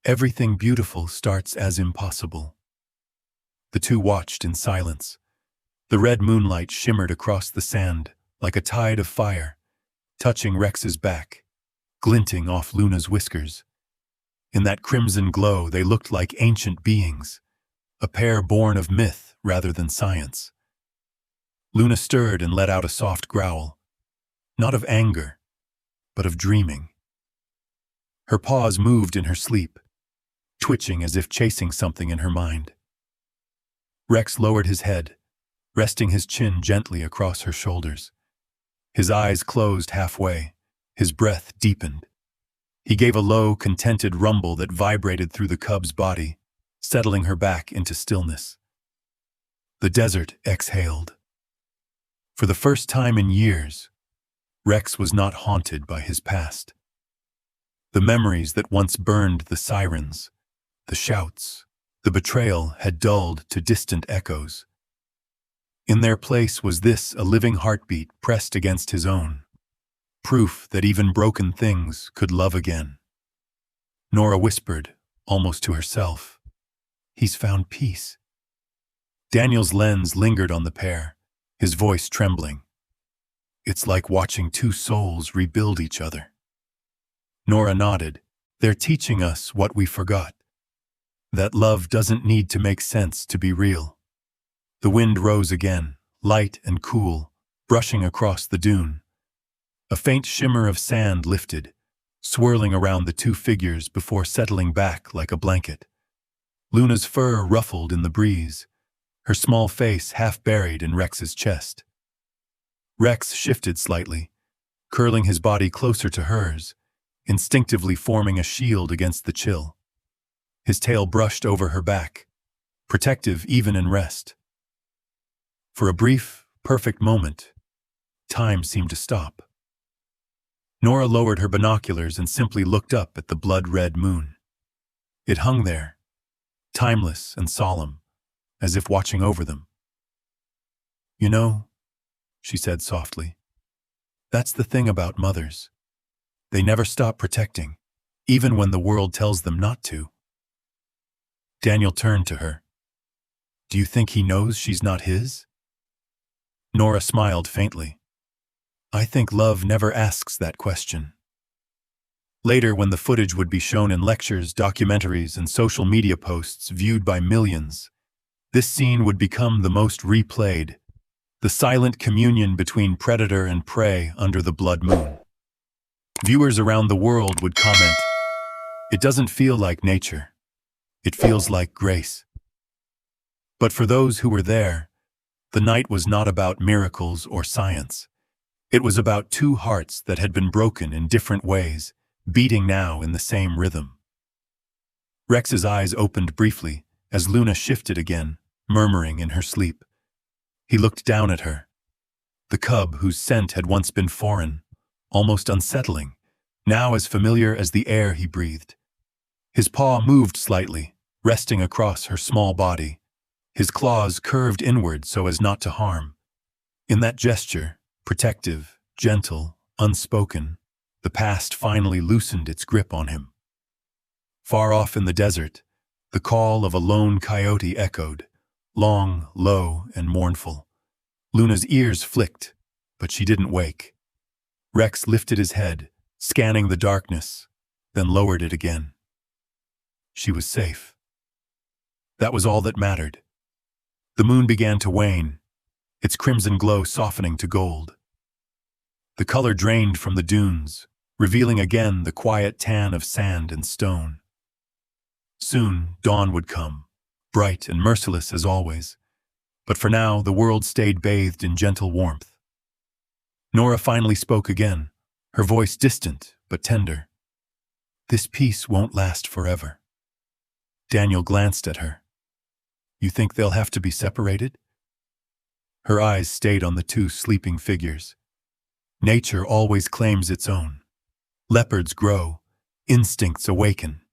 "Everything beautiful starts as impossible." The two watched in silence. The red moonlight shimmered across the sand like a tide of fire, touching Rex's back, glinting off Luna's whiskers. In that crimson glow, they looked like ancient beings, a pair born of myth rather than science. Luna stirred and let out a soft growl, not of anger, but of dreaming. Her paws moved in her sleep, twitching as if chasing something in her mind. Rex lowered his head, resting his chin gently across her shoulders. His eyes closed halfway, his breath deepened. He gave a low, contented rumble that vibrated through the cub's body, settling her back into stillness. The desert exhaled. For the first time in years, Rex was not haunted by his past. The memories that once burned the sirens, the shouts, the betrayal had dulled to distant echoes. In their place was this, a living heartbeat pressed against his own, proof that even broken things could love again. Nora whispered, almost to herself, "He's found peace." Daniel's lens lingered on the pair, his voice trembling. "It's like watching two souls rebuild each other." Nora nodded. "They're teaching us what we forgot. That love doesn't need to make sense to be real." The wind rose again, light and cool, brushing across the dune. A faint shimmer of sand lifted, swirling around the two figures before settling back like a blanket. Luna's fur ruffled in the breeze, her small face half buried in Rex's chest. Rex shifted slightly, curling his body closer to hers, instinctively forming a shield against the chill. His tail brushed over her back, protective even in rest. For a brief, perfect moment, time seemed to stop. Nora lowered her binoculars and simply looked up at the blood-red moon. It hung there, timeless and solemn, as if watching over them. "You know," she said softly, "that's the thing about mothers. They never stop protecting, even when the world tells them not to." Daniel turned to her. "Do you think he knows she's not his?" Nora smiled faintly. "I think love never asks that question." Later, when the footage would be shown in lectures, documentaries, and social media posts viewed by millions, This scene would become the most replayed, the silent communion between predator and prey under the blood moon. Viewers around the world would comment, "It doesn't feel like nature. It feels like grace." But for those who were there, the night was not about miracles or science. It was about two hearts that had been broken in different ways, beating now in the same rhythm. Rex's eyes opened briefly as Luna shifted again, murmuring in her sleep. He looked down at her. The cub whose scent had once been foreign, almost unsettling, now as familiar as the air he breathed. His paw moved slightly, resting across her small body. His claws curved inward so as not to harm. In that gesture, protective, gentle, unspoken, the past finally loosened its grip on him. Far off in the desert, the call of a lone coyote echoed, long, low, and mournful. Luna's ears flicked, but she didn't wake. Rex lifted his head, scanning the darkness, then lowered it again. She was safe. That was all that mattered. The moon began to wane, its crimson glow softening to gold. The color drained from the dunes, revealing again the quiet tan of sand and stone. Soon, dawn would come, bright and merciless as always, but for now the world stayed bathed in gentle warmth. Nora finally spoke again, her voice distant but tender. "This peace won't last forever." Daniel glanced at her. "You think they'll have to be separated?" Her eyes stayed on the two sleeping figures. Nature always claims its own. Leopards grow, instincts awaken.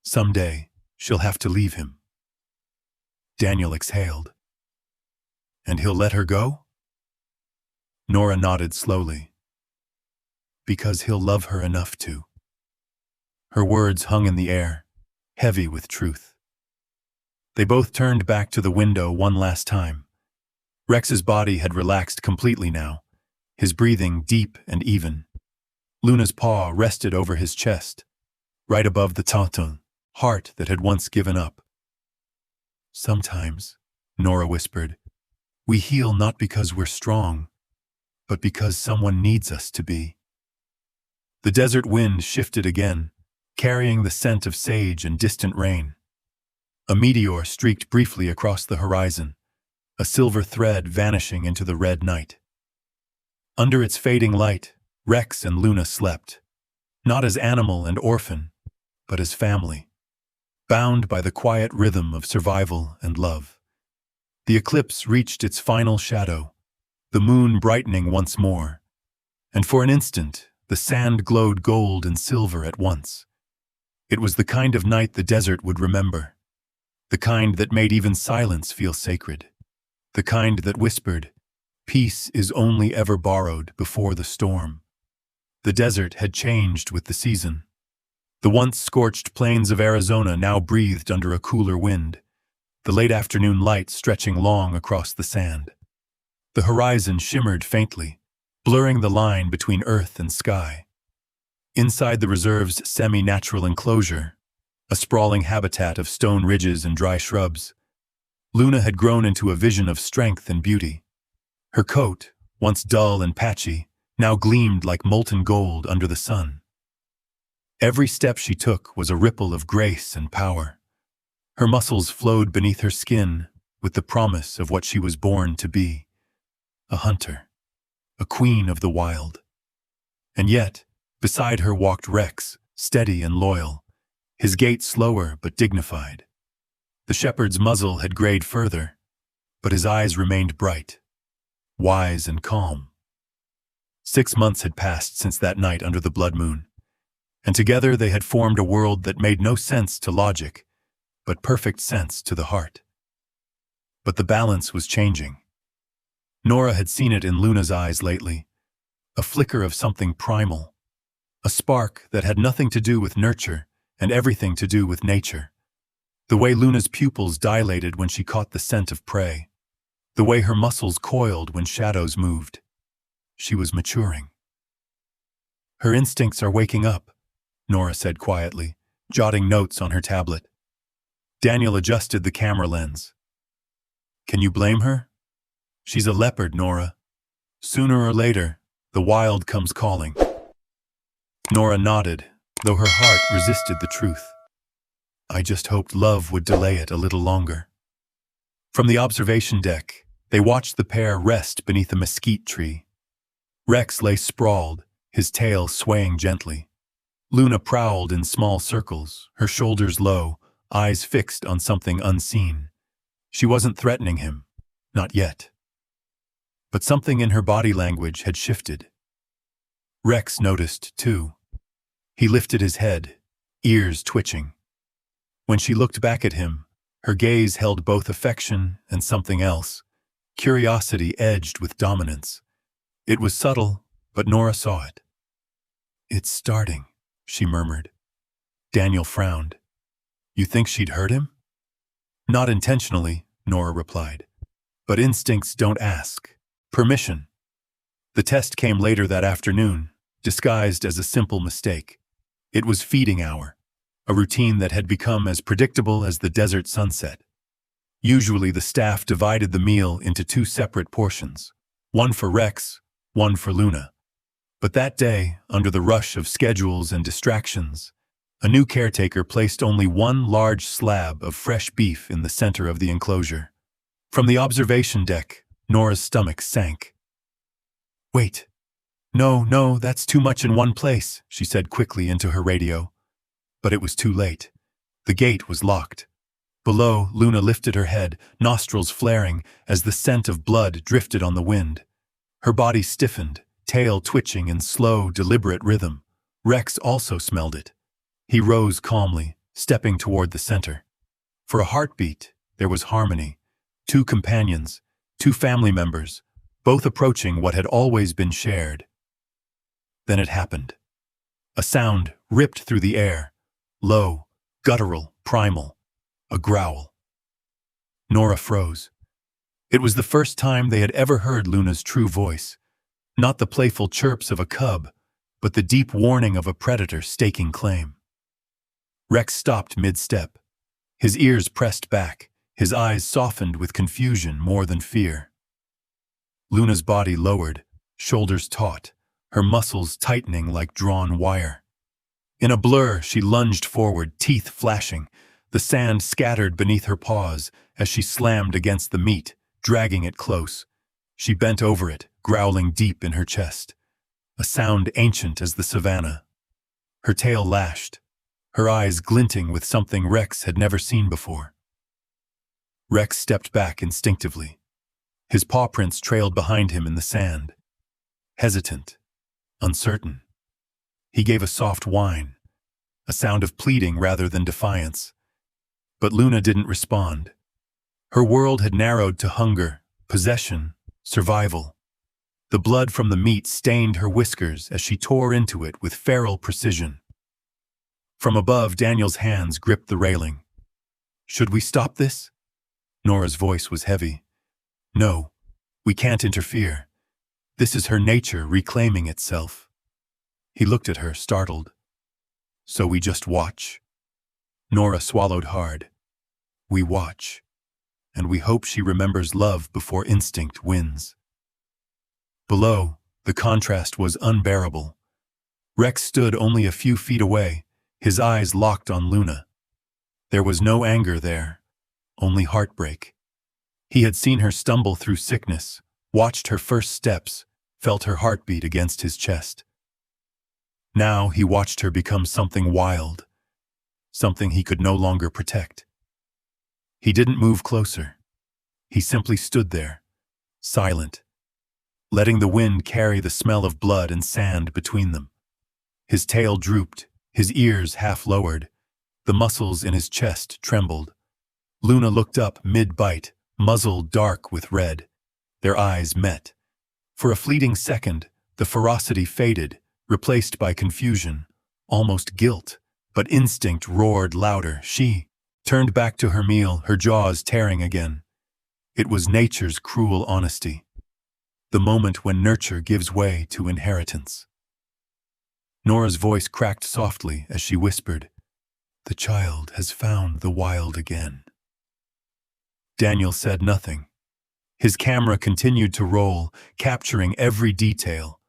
Someday, she'll have to leave him. Daniel exhaled. "And he'll let her go?" Nora nodded slowly. "Because he'll love her enough to." Her words hung in the air, heavy with truth. They both turned back to the window one last time. Rex's body had relaxed completely now, his breathing deep and even. Luna's paw rested over his chest, right above the taunton, heart that had once given up. "Sometimes," Nora whispered, "we heal not because we're strong, but because someone needs us to be." The desert wind shifted again, carrying the scent of sage and distant rain. A meteor streaked briefly across the horizon, a silver thread vanishing into the red night. Under its fading light, Rex and Luna slept, not as animal and orphan, but as family, bound by the quiet rhythm of survival and love. The eclipse reached its final shadow, the moon brightening once more, and for an instant, the sand glowed gold and silver at once. It was the kind of night the desert would remember, the kind that made even silence feel sacred, the kind that whispered, "Peace is only ever borrowed before the storm." The desert had changed with the season. The once scorched plains of Arizona now breathed under a cooler wind, the late afternoon light stretching long across the sand. The horizon shimmered faintly, blurring the line between earth and sky. Inside the reserve's semi-natural enclosure, a sprawling habitat of stone ridges and dry shrubs, Luna had grown into a vision of strength and beauty. Her coat, once dull and patchy, now gleamed like molten gold under the sun. Every step she took was a ripple of grace and power. Her muscles flowed beneath her skin with the promise of what she was born to be: a hunter, a queen of the wild. And yet, beside her walked Rex, steady and loyal, his gait slower but dignified. The shepherd's muzzle had grayed further, but his eyes remained bright, wise and calm. 6 months had passed since that night under the blood moon, and together they had formed a world that made no sense to logic, but perfect sense to the heart. But the balance was changing. Nora had seen it in Luna's eyes lately, a flicker of something primal, a spark that had nothing to do with nurture and everything to do with nature. The way Luna's pupils dilated when she caught the scent of prey, the way her muscles coiled when shadows moved. She was maturing. "Her instincts are waking up," Nora said quietly, jotting notes on her tablet. Daniel adjusted the camera lens. Can you blame her? She's a leopard, Nora. Sooner or later, the wild comes calling. Nora nodded, though her heart resisted the truth. I just hoped love would delay it a little longer. From the observation deck, they watched the pair rest beneath a mesquite tree. Rex lay sprawled, his tail swaying gently. Luna prowled in small circles, her shoulders low, eyes fixed on something unseen. She wasn't threatening him, not yet. But something in her body language had shifted. Rex noticed, too. He lifted his head, ears twitching. When she looked back at him, her gaze held both affection and something else, curiosity edged with dominance. It was subtle, but Nora saw it. It's starting, she murmured. Daniel frowned. You think she'd hurt him? Not intentionally, Nora replied. But instincts don't ask. Permission. The test came later that afternoon, disguised as a simple mistake. It was feeding hour, a routine that had become as predictable as the desert sunset. Usually the staff divided the meal into 2 separate portions, one for Rex, one for Luna. But that day, under the rush of schedules and distractions, a new caretaker placed only 1 large slab of fresh beef in the center of the enclosure. From the observation deck, Nora's stomach sank. Wait. No, that's too much in one place, she said quickly into her radio. But it was too late. The gate was locked. Below, Luna lifted her head, nostrils flaring, as the scent of blood drifted on the wind. Her body stiffened, tail twitching in slow, deliberate rhythm. Rex also smelled it. He rose calmly, stepping toward the center. For a heartbeat, there was harmony. 2 companions, 2 family members, both approaching what had always been shared. Then it happened. A sound ripped through the air, low, guttural, primal, a growl. Nora froze. It was the first time they had ever heard Luna's true voice, not the playful chirps of a cub, but the deep warning of a predator staking claim. Rex stopped mid-step. His ears pressed back, his eyes softened with confusion more than fear. Luna's body lowered, shoulders taut, her muscles tightening like drawn wire. In a blur, she lunged forward, teeth flashing. The sand scattered beneath her paws as she slammed against the meat, dragging it close. She bent over it, growling deep in her chest. A sound ancient as the savannah. Her tail lashed, her eyes glinting with something Rex had never seen before. Rex stepped back instinctively. His paw prints trailed behind him in the sand. Hesitant, uncertain. He gave a soft whine, a sound of pleading rather than defiance. But Luna didn't respond. Her world had narrowed to hunger, possession, survival. The blood from the meat stained her whiskers as she tore into it with feral precision. From above, Daniel's hands gripped the railing. Should we stop this? Nora's voice was heavy. No, we can't interfere. This is her nature reclaiming itself. He looked at her, startled. So we just watch? Nora swallowed hard. We watch, and we hope she remembers love before instinct wins. Below, the contrast was unbearable. Rex stood only a few feet away, his eyes locked on Luna. There was no anger there, only heartbreak. He had seen her stumble through sickness, watched her first steps, felt her heartbeat against his chest. Now he watched her become something wild, something he could no longer protect. He didn't move closer. He simply stood there, silent, letting the wind carry the smell of blood and sand between them. His tail drooped, his ears half lowered, the muscles in his chest trembled. Luna looked up mid-bite, muzzle dark with red. Their eyes met. For a fleeting second, the ferocity faded, replaced by confusion, almost guilt, but instinct roared louder. She turned back to her meal, her jaws tearing again. It was nature's cruel honesty, the moment when nurture gives way to inheritance. Nora's voice cracked softly as she whispered, "The child has found the wild again." Daniel said nothing, His camera continued to roll, capturing every detail.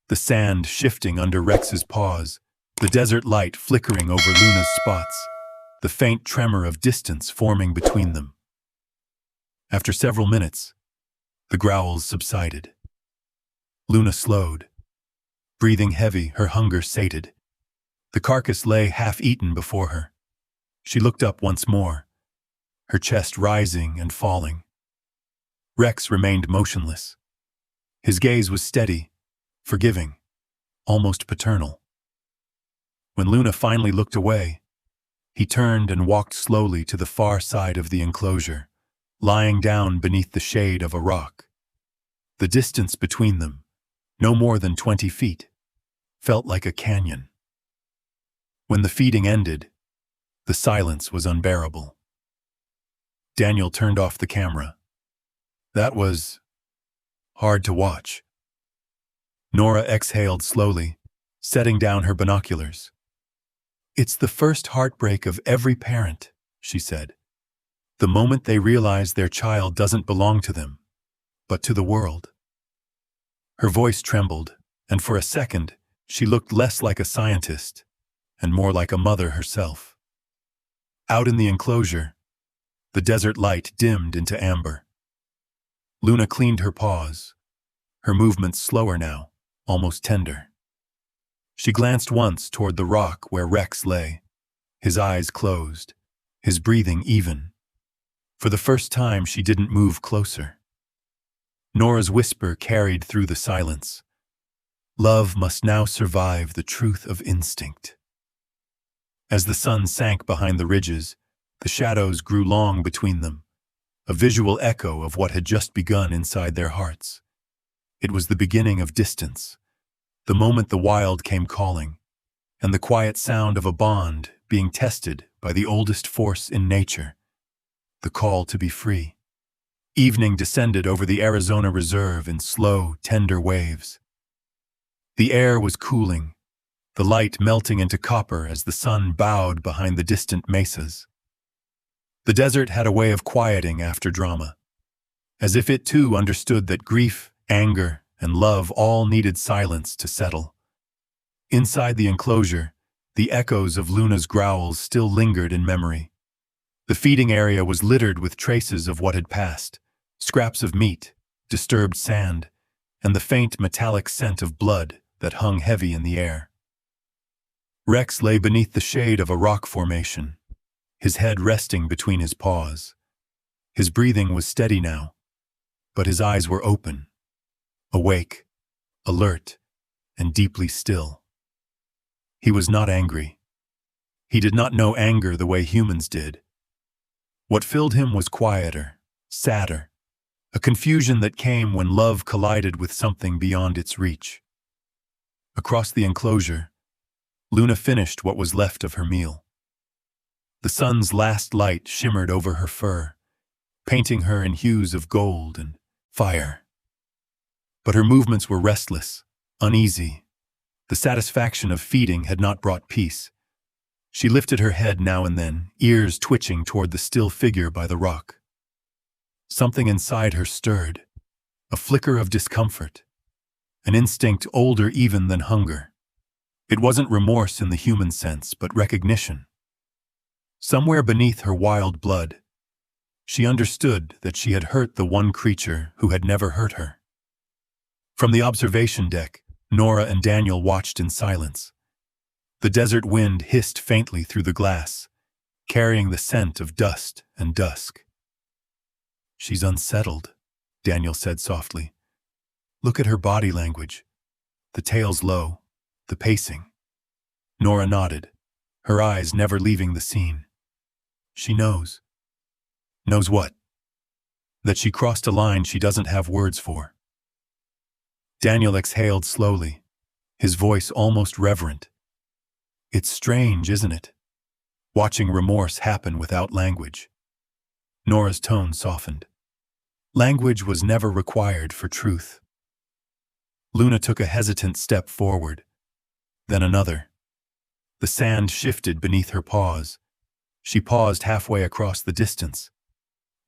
The sand shifting under Rex's paws, the desert light flickering over Luna's spots, the faint tremor of distance forming between them. After several minutes, the growls subsided. Luna slowed, breathing heavy, her hunger sated. The carcass lay half-eaten before her. She looked up once more, her chest rising and falling. Rex remained motionless. His gaze was steady, forgiving, almost paternal. When Luna finally looked away, he turned and walked slowly to the far side of the enclosure, lying down beneath the shade of a rock. The distance between them, no more than 20 feet, felt like a canyon. When the feeding ended, the silence was unbearable. Daniel turned off the camera. That was hard to watch. Nora exhaled slowly, setting down her binoculars. "It's the first heartbreak of every parent," she said. "The moment they realize their child doesn't belong to them, but to the world." Her voice trembled, and for a second, she looked less like a scientist and more like a mother herself. Out in the enclosure, the desert light dimmed into amber. Luna cleaned her paws, her movements slower now, almost tender. She glanced once toward the rock where Rex lay, his eyes closed, his breathing even. For the first time, she didn't move closer. Nora's whisper carried through the silence. Love must now survive the truth of instinct. As the sun sank behind the ridges, the shadows grew long between them, a visual echo of what had just begun inside their hearts. It was the beginning of distance, the moment the wild came calling, and the quiet sound of a bond being tested by the oldest force in nature, the call to be free. Evening descended over the Arizona reserve in slow, tender waves. The air was cooling, the light melting into copper as the sun bowed behind the distant mesas. The desert had a way of quieting after drama, as if it too understood that grief, anger, and love all needed silence to settle. Inside the enclosure, the echoes of Luna's growls still lingered in memory. The feeding area was littered with traces of what had passed, scraps of meat, disturbed sand, and the faint metallic scent of blood that hung heavy in the air. Rex lay beneath the shade of a rock formation, his head resting between his paws. His breathing was steady now, but his eyes were open, awake, alert, and deeply still. He was not angry. He did not know anger the way humans did. What filled him was quieter, sadder, a confusion that came when love collided with something beyond its reach. Across the enclosure, Luna finished what was left of her meal. The sun's last light shimmered over her fur, painting her in hues of gold and fire. But her movements were restless, uneasy. The satisfaction of feeding had not brought peace. She lifted her head now and then, ears twitching toward the still figure by the rock. Something inside her stirred, a flicker of discomfort, an instinct older even than hunger. It wasn't remorse in the human sense, but recognition. Somewhere beneath her wild blood, she understood that she had hurt the one creature who had never hurt her. From the observation deck, Nora and Daniel watched in silence. The desert wind hissed faintly through the glass, carrying the scent of dust and dusk. "She's unsettled," Daniel said softly. "Look at her body language. The tail's low, the pacing." Nora nodded, her eyes never leaving the scene. "She knows." "Knows what?" "That she crossed a line she doesn't have words for." Daniel exhaled slowly, his voice almost reverent. "It's strange, isn't it? Watching remorse happen without language." Nora's tone softened. Language was never required for truth. Luna took a hesitant step forward, then another. The sand shifted beneath her paws. She paused halfway across the distance.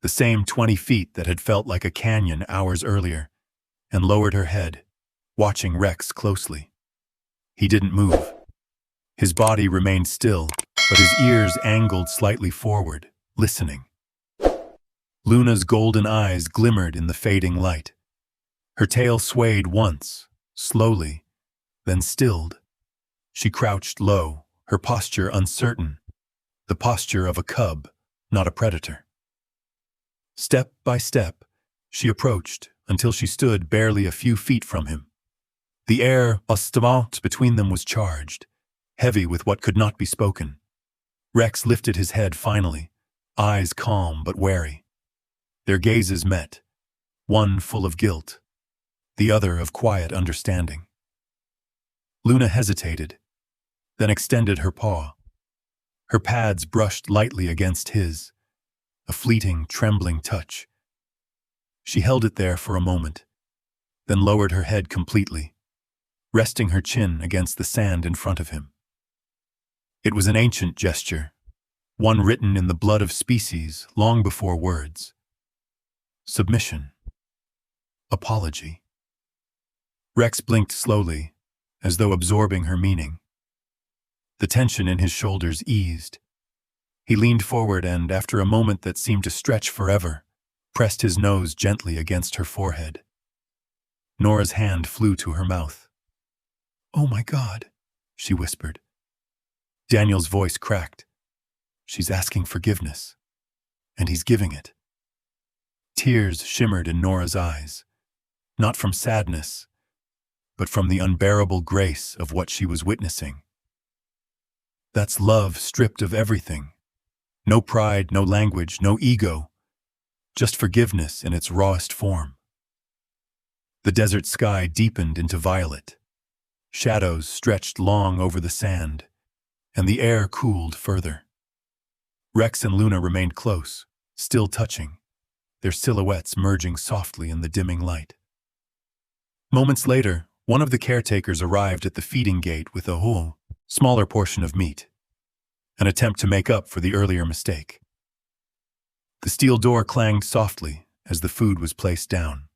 the same 20 feet that had felt like a canyon hours earlier, and lowered her head, watching Rex closely. He didn't move. His body remained still, but his ears angled slightly forward, listening. Luna's golden eyes glimmered in the fading light. Her tail swayed once, slowly, then stilled. She crouched low, her posture uncertain, the posture of a cub, not a predator. Step by step, she approached until she stood barely a few feet from him. The air between them was charged, heavy with what could not be spoken. Rex lifted his head finally, eyes calm but wary. Their gazes met, one full of guilt, the other of quiet understanding. Luna hesitated, then extended her paw. Her pads brushed lightly against his, a fleeting, trembling touch. She held it there for a moment, then lowered her head completely, resting her chin against the sand in front of him. It was an ancient gesture, one written in the blood of species long before words. Submission. Apology. Rex blinked slowly, as though absorbing her meaning. The tension in his shoulders eased. He leaned forward and, after a moment that seemed to stretch forever, pressed his nose gently against her forehead. Nora's hand flew to her mouth. "Oh my God," she whispered. Daniel's voice cracked. "She's asking forgiveness, and he's giving it." Tears shimmered in Nora's eyes, not from sadness, but from the unbearable grace of what she was witnessing. That's love stripped of everything. No pride, no language, no ego, just forgiveness in its rawest form. The desert sky deepened into violet. Shadows stretched long over the sand, and the air cooled further. Rex and Luna remained close, still touching, their silhouettes merging softly in the dimming light. Moments later, one of the caretakers arrived at the feeding gate with a smaller portion of meat, an attempt to make up for the earlier mistake. The steel door clanged softly as the food was placed down.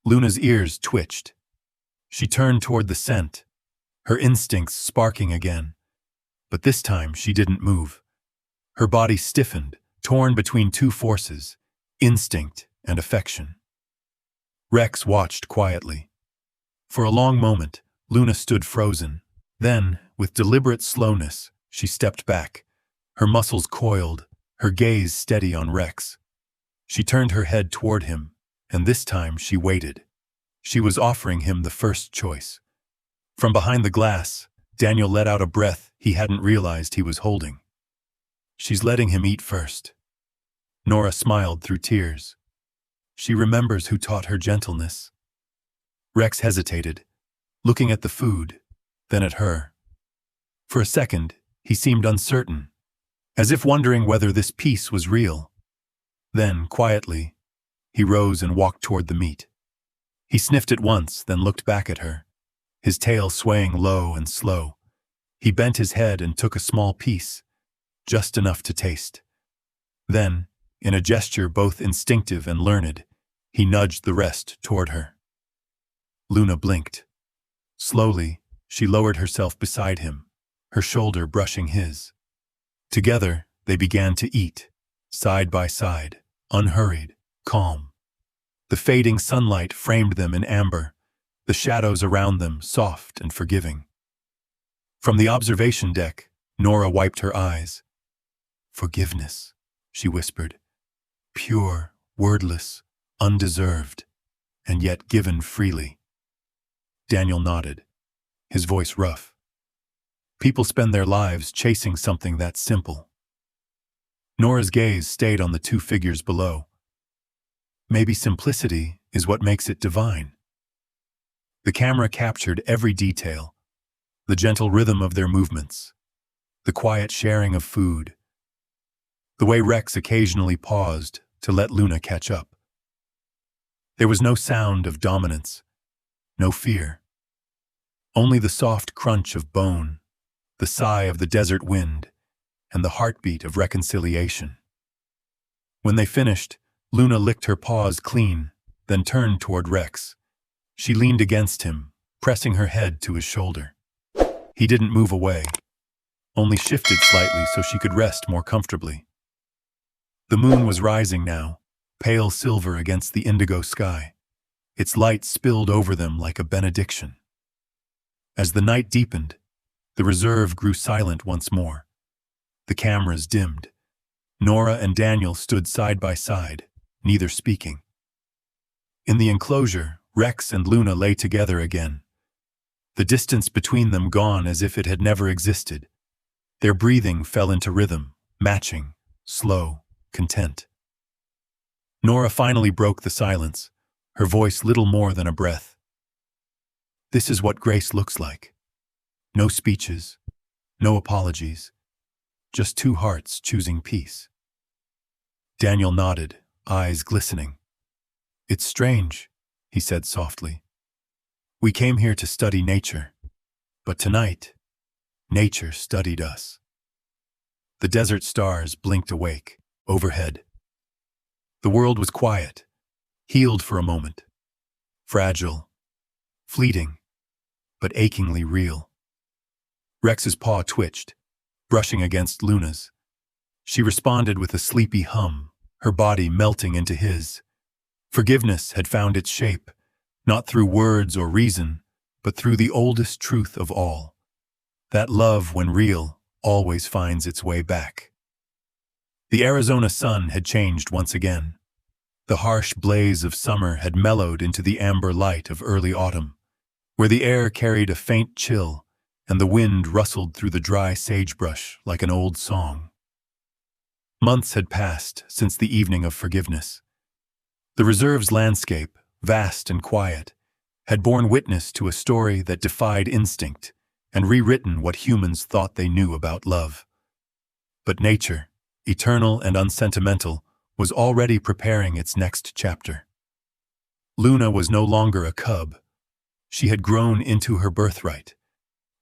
Luna's ears twitched. She turned toward the scent, her instincts sparking again, but this time she didn't move. Her body stiffened, torn between two forces, instinct and affection. Rex watched quietly. For a long moment, Luna stood frozen. Then, with deliberate slowness, she stepped back, her muscles coiled, her gaze steady on Rex. She turned her head toward him, and this time she waited. She was offering him the first choice. From behind the glass, Daniel let out a breath he hadn't realized he was holding. She's letting him eat first. Nora smiled through tears. She remembers who taught her gentleness. Rex hesitated, looking at the food, then at her. For a second, he seemed uncertain, as if wondering whether this peace was real. Then, quietly, he rose and walked toward the meat. He sniffed it once, then looked back at her, his tail swaying low and slow. He bent his head and took a small piece, just enough to taste. Then, in a gesture both instinctive and learned, he nudged the rest toward her. Luna blinked. Slowly, she lowered herself beside him, her shoulder brushing his. Together, they began to eat, side by side, unhurried, calm. The fading sunlight framed them in amber, the shadows around them soft and forgiving. From the observation deck, Nora wiped her eyes. "Forgiveness," she whispered. "Pure, wordless, undeserved, and yet given freely." Daniel nodded, his voice rough. People spend their lives chasing something that simple. Nora's gaze stayed on the two figures below. Maybe simplicity is what makes it divine. The camera captured every detail, the gentle rhythm of their movements, the quiet sharing of food, the way Rex occasionally paused to let Luna catch up. There was no sound of dominance, no fear. Only the soft crunch of bone, the sigh of the desert wind, and the heartbeat of reconciliation. When they finished, Luna licked her paws clean, then turned toward Rex. She leaned against him, pressing her head to his shoulder. He didn't move away, only shifted slightly so she could rest more comfortably. The moon was rising now, pale silver against the indigo sky. Its light spilled over them like a benediction. As the night deepened, the reserve grew silent once more. The cameras dimmed. Nora and Daniel stood side by side, neither speaking. In the enclosure, Rex and Luna lay together again, the distance between them gone as if it had never existed. Their breathing fell into rhythm, matching, slow, content. Nora finally broke the silence, her voice little more than a breath. This is what grace looks like. No speeches, no apologies, just two hearts choosing peace. Daniel nodded, eyes glistening. It's strange, he said softly. We came here to study nature, but tonight, nature studied us. The desert stars blinked awake, overhead. The world was quiet, healed for a moment, fragile, fleeting, but achingly real. Rex's paw twitched, brushing against Luna's. She responded with a sleepy hum, her body melting into his. Forgiveness had found its shape, not through words or reason, but through the oldest truth of all. That love, when real, always finds its way back. The Arizona sun had changed once again. The harsh blaze of summer had mellowed into the amber light of early autumn, where the air carried a faint chill and the wind rustled through the dry sagebrush like an old song. Months had passed since the evening of forgiveness. The reserve's landscape, vast and quiet, had borne witness to a story that defied instinct and rewritten what humans thought they knew about love. But nature, eternal and unsentimental, was already preparing its next chapter. Luna was no longer a cub. She had grown into her birthright.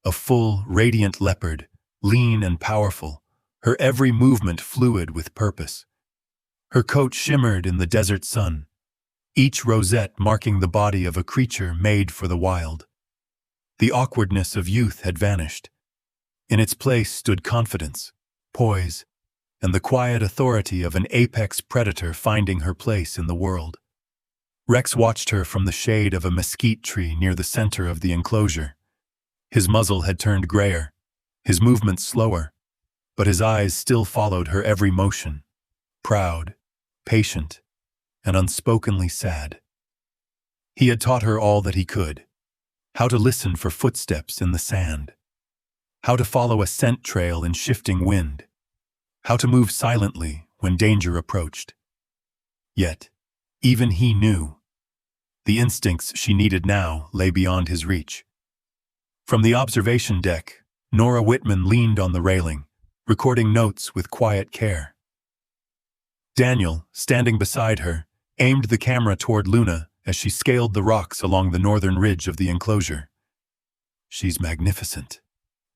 A full, radiant leopard, lean and powerful, her every movement fluid with purpose. Her coat shimmered in the desert sun, each rosette marking the body of a creature made for the wild. The awkwardness of youth had vanished. In its place stood confidence, poise, and the quiet authority of an apex predator finding her place in the world. Rex watched her from the shade of a mesquite tree near the center of the enclosure. His muzzle had turned grayer, his movements slower, but his eyes still followed her every motion, proud, patient, and unspokenly sad. He had taught her all that he could, how to listen for footsteps in the sand, how to follow a scent trail in shifting wind, how to move silently when danger approached. Yet, even he knew, the instincts she needed now lay beyond his reach. From the observation deck, Nora Whitman leaned on the railing, recording notes with quiet care. Daniel, standing beside her, aimed the camera toward Luna as she scaled the rocks along the northern ridge of the enclosure. She's magnificent,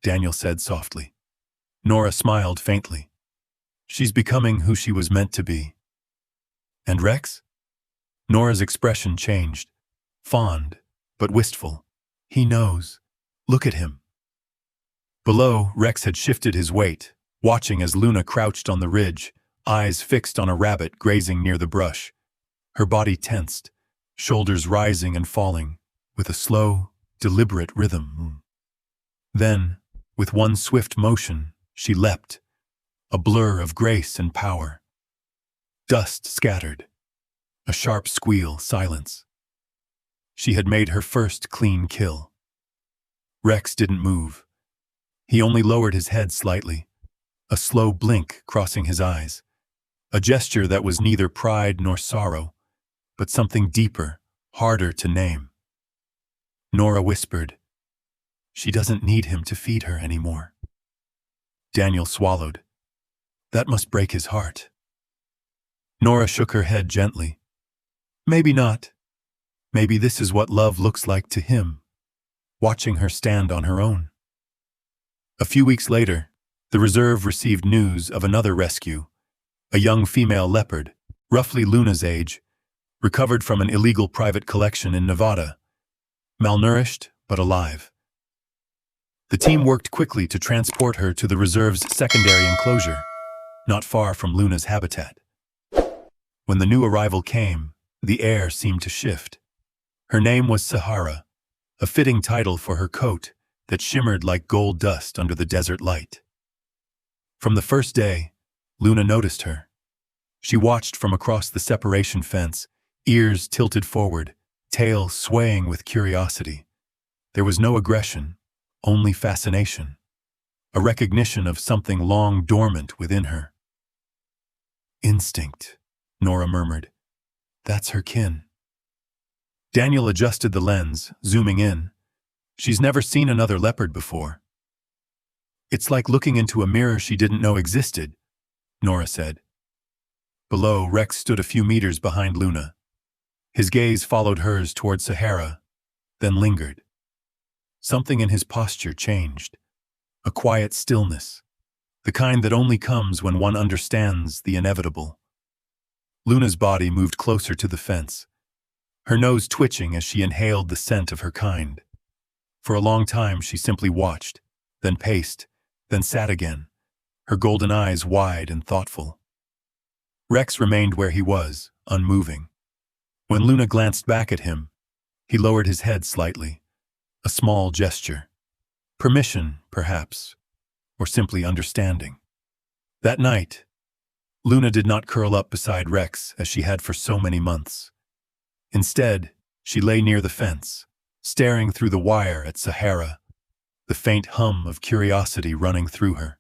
Daniel said softly. Nora smiled faintly. She's becoming who she was meant to be. And Rex? Nora's expression changed, fond, but wistful. He knows. Look at him. Below, Rex had shifted his weight, watching as Luna crouched on the ridge, eyes fixed on a rabbit grazing near the brush. Her body tensed, shoulders rising and falling, with a slow, deliberate rhythm. Then, with one swift motion, she leapt, a blur of grace and power. Dust scattered, a sharp squeal, silence. She had made her first clean kill. Rex didn't move. He only lowered his head slightly, a slow blink crossing his eyes, a gesture that was neither pride nor sorrow, but something deeper, harder to name. Nora whispered, "She doesn't need him to feed her anymore." Daniel swallowed. That must break his heart. Nora shook her head gently. Maybe not. Maybe this is what love looks like to him, watching her stand on her own. A few weeks later, the reserve received news of another rescue, a young female leopard, roughly Luna's age, recovered from an illegal private collection in Nevada, malnourished but alive. The team worked quickly to transport her to the reserve's secondary enclosure, not far from Luna's habitat. When the new arrival came, the air seemed to shift. Her name was Sahara, a fitting title for her coat that shimmered like gold dust under the desert light. From the first day, Luna noticed her. She watched from across the separation fence, ears tilted forward, tail swaying with curiosity. There was no aggression, only fascination, a recognition of something long dormant within her. Instinct, Nora murmured. That's her kin. Daniel adjusted the lens, zooming in. She's never seen another leopard before. It's like looking into a mirror she didn't know existed, Nora said. Below, Rex stood a few meters behind Luna. His gaze followed hers toward Sahara, then lingered. Something in his posture changed. A quiet stillness, the kind that only comes when one understands the inevitable. Luna's body moved closer to the fence, her nose twitching as she inhaled the scent of her kind. For a long time she simply watched, then paced, then sat again, her golden eyes wide and thoughtful. Rex remained where he was, unmoving. When Luna glanced back at him, he lowered his head slightly, a small gesture. Permission, perhaps, or simply understanding. That night, Luna did not curl up beside Rex as she had for so many months. Instead, she lay near the fence, staring through the wire at Sahara, the faint hum of curiosity running through her.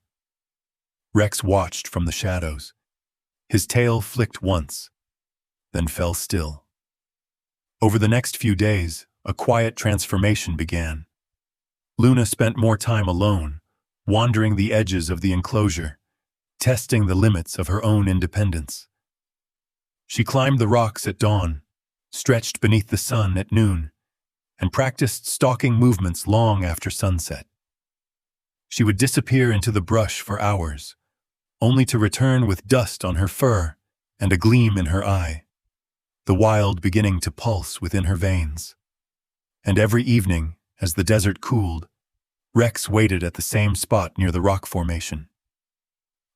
Rex watched from the shadows. His tail flicked once, then fell still. Over the next few days, a quiet transformation began. Luna spent more time alone, wandering the edges of the enclosure, testing the limits of her own independence. She climbed the rocks at dawn, stretched beneath the sun at noon, and practiced stalking movements long after sunset. She would disappear into the brush for hours, only to return with dust on her fur and a gleam in her eye, the wild beginning to pulse within her veins. And every evening, as the desert cooled, Rex waited at the same spot near the rock formation.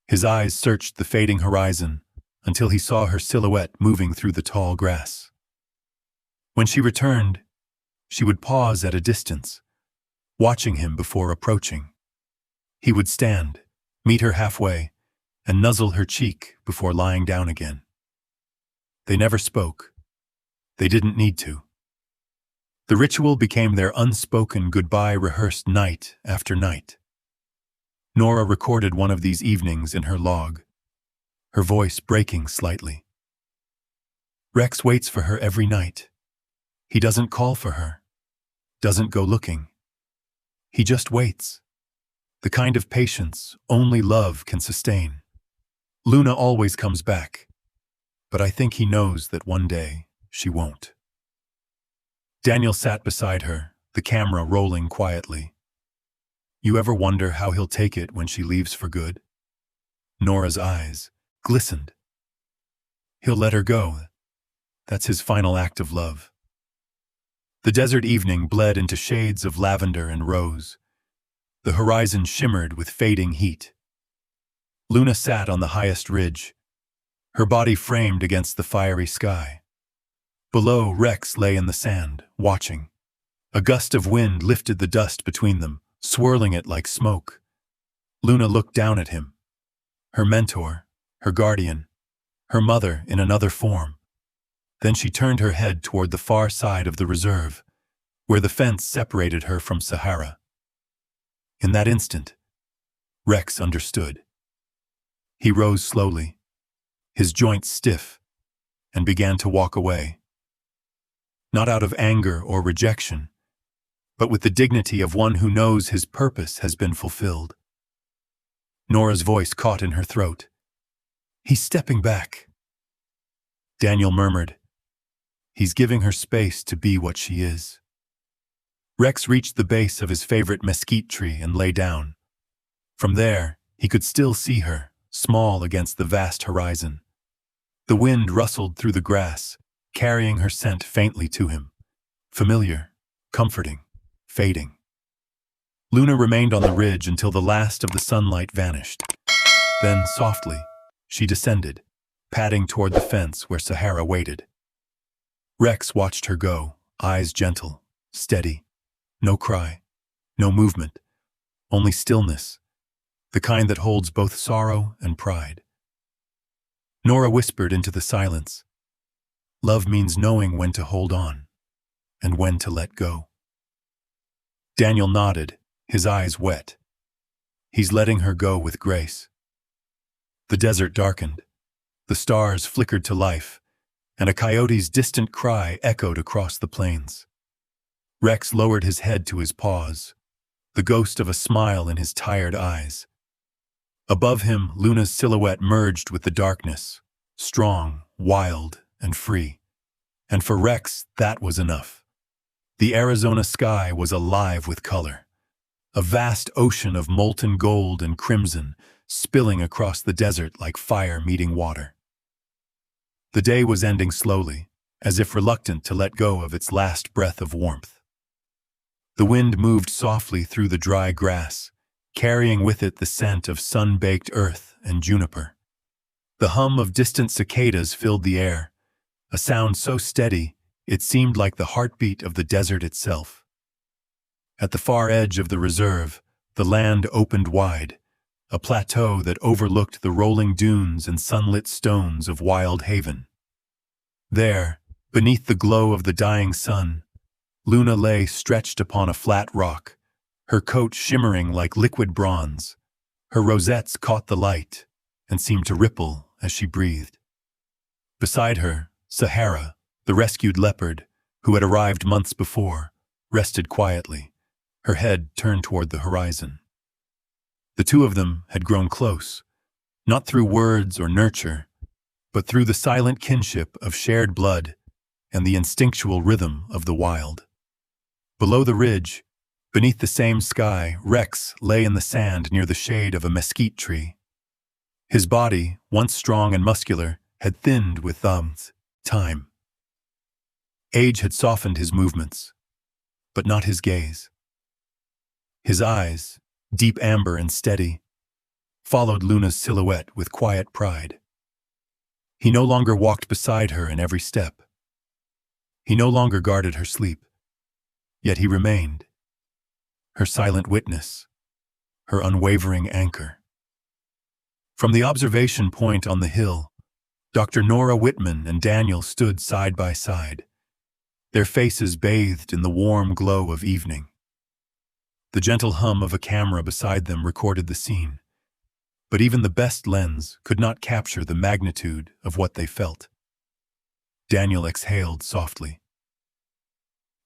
His eyes searched the fading horizon until he saw her silhouette moving through the tall grass. When she returned, she would pause at a distance, watching him before approaching. He would stand, meet her halfway, and nuzzle her cheek before lying down again. They never spoke. They didn't need to. The ritual became their unspoken goodbye rehearsed night after night. Nora recorded one of these evenings in her log, her voice breaking slightly. Rex waits for her every night. He doesn't call for her, doesn't go looking. He just waits, the kind of patience only love can sustain. Luna always comes back, but I think he knows that one day she won't. Daniel sat beside her, the camera rolling quietly. You ever wonder how he'll take it when she leaves for good? Nora's eyes glistened. He'll let her go. That's his final act of love. The desert evening bled into shades of lavender and rose. The horizon shimmered with fading heat. Luna sat on the highest ridge, her body framed against the fiery sky. Below, Rex lay in the sand, watching. A gust of wind lifted the dust between them, swirling it like smoke. Luna looked down at him. Her mentor, her guardian, her mother in another form. Then she turned her head toward the far side of the reserve, where the fence separated her from Sahara. In that instant, Rex understood. He rose slowly, his joints stiff, and began to walk away. Not out of anger or rejection, but with the dignity of one who knows his purpose has been fulfilled. Nora's voice caught in her throat. He's stepping back. Daniel murmured. He's giving her space to be what she is. Rex reached the base of his favorite mesquite tree and lay down. From there, he could still see her, small against the vast horizon. The wind rustled through the grass, carrying her scent faintly to him. Familiar, comforting, fading. Luna remained on the ridge until the last of the sunlight vanished. Then, softly, she descended, padding toward the fence where Sahara waited. Rex watched her go, eyes gentle, steady. No cry, no movement, only stillness, the kind that holds both sorrow and pride. Nora whispered into the silence, "Love means knowing when to hold on and when to let go." Daniel nodded, his eyes wet. He's letting her go with grace. The desert darkened. The stars flickered to life, and a coyote's distant cry echoed across the plains. Rex lowered his head to his paws, the ghost of a smile in his tired eyes. Above him, Luna's silhouette merged with the darkness, strong, wild, and free. And for Rex, that was enough. The Arizona sky was alive with color, a vast ocean of molten gold and crimson spilling across the desert like fire meeting water. The day was ending slowly, as if reluctant to let go of its last breath of warmth. The wind moved softly through the dry grass, carrying with it the scent of sun-baked earth and juniper. The hum of distant cicadas filled the air, a sound so steady it seemed like the heartbeat of the desert itself. At the far edge of the reserve, the land opened wide, a plateau that overlooked the rolling dunes and sunlit stones of Wild Haven. There, beneath the glow of the dying sun, Luna lay stretched upon a flat rock, her coat shimmering like liquid bronze. Her rosettes caught the light and seemed to ripple as she breathed. Beside her, Sahara, the rescued leopard, who had arrived months before, rested quietly, her head turned toward the horizon. The two of them had grown close, not through words or nurture, but through the silent kinship of shared blood and the instinctual rhythm of the wild. Below the ridge, beneath the same sky, Rex lay in the sand near the shade of a mesquite tree. His body, once strong and muscular, had thinned with time. Age had softened his movements, but not his gaze. His eyes, deep amber and steady, followed Luna's silhouette with quiet pride. He no longer walked beside her in every step. He no longer guarded her sleep. Yet he remained, her silent witness, her unwavering anchor. From the observation point on the hill, Dr. Nora Whitman and Daniel stood side by side, their faces bathed in the warm glow of evening. The gentle hum of a camera beside them recorded the scene, but even the best lens could not capture the magnitude of what they felt. Daniel exhaled softly.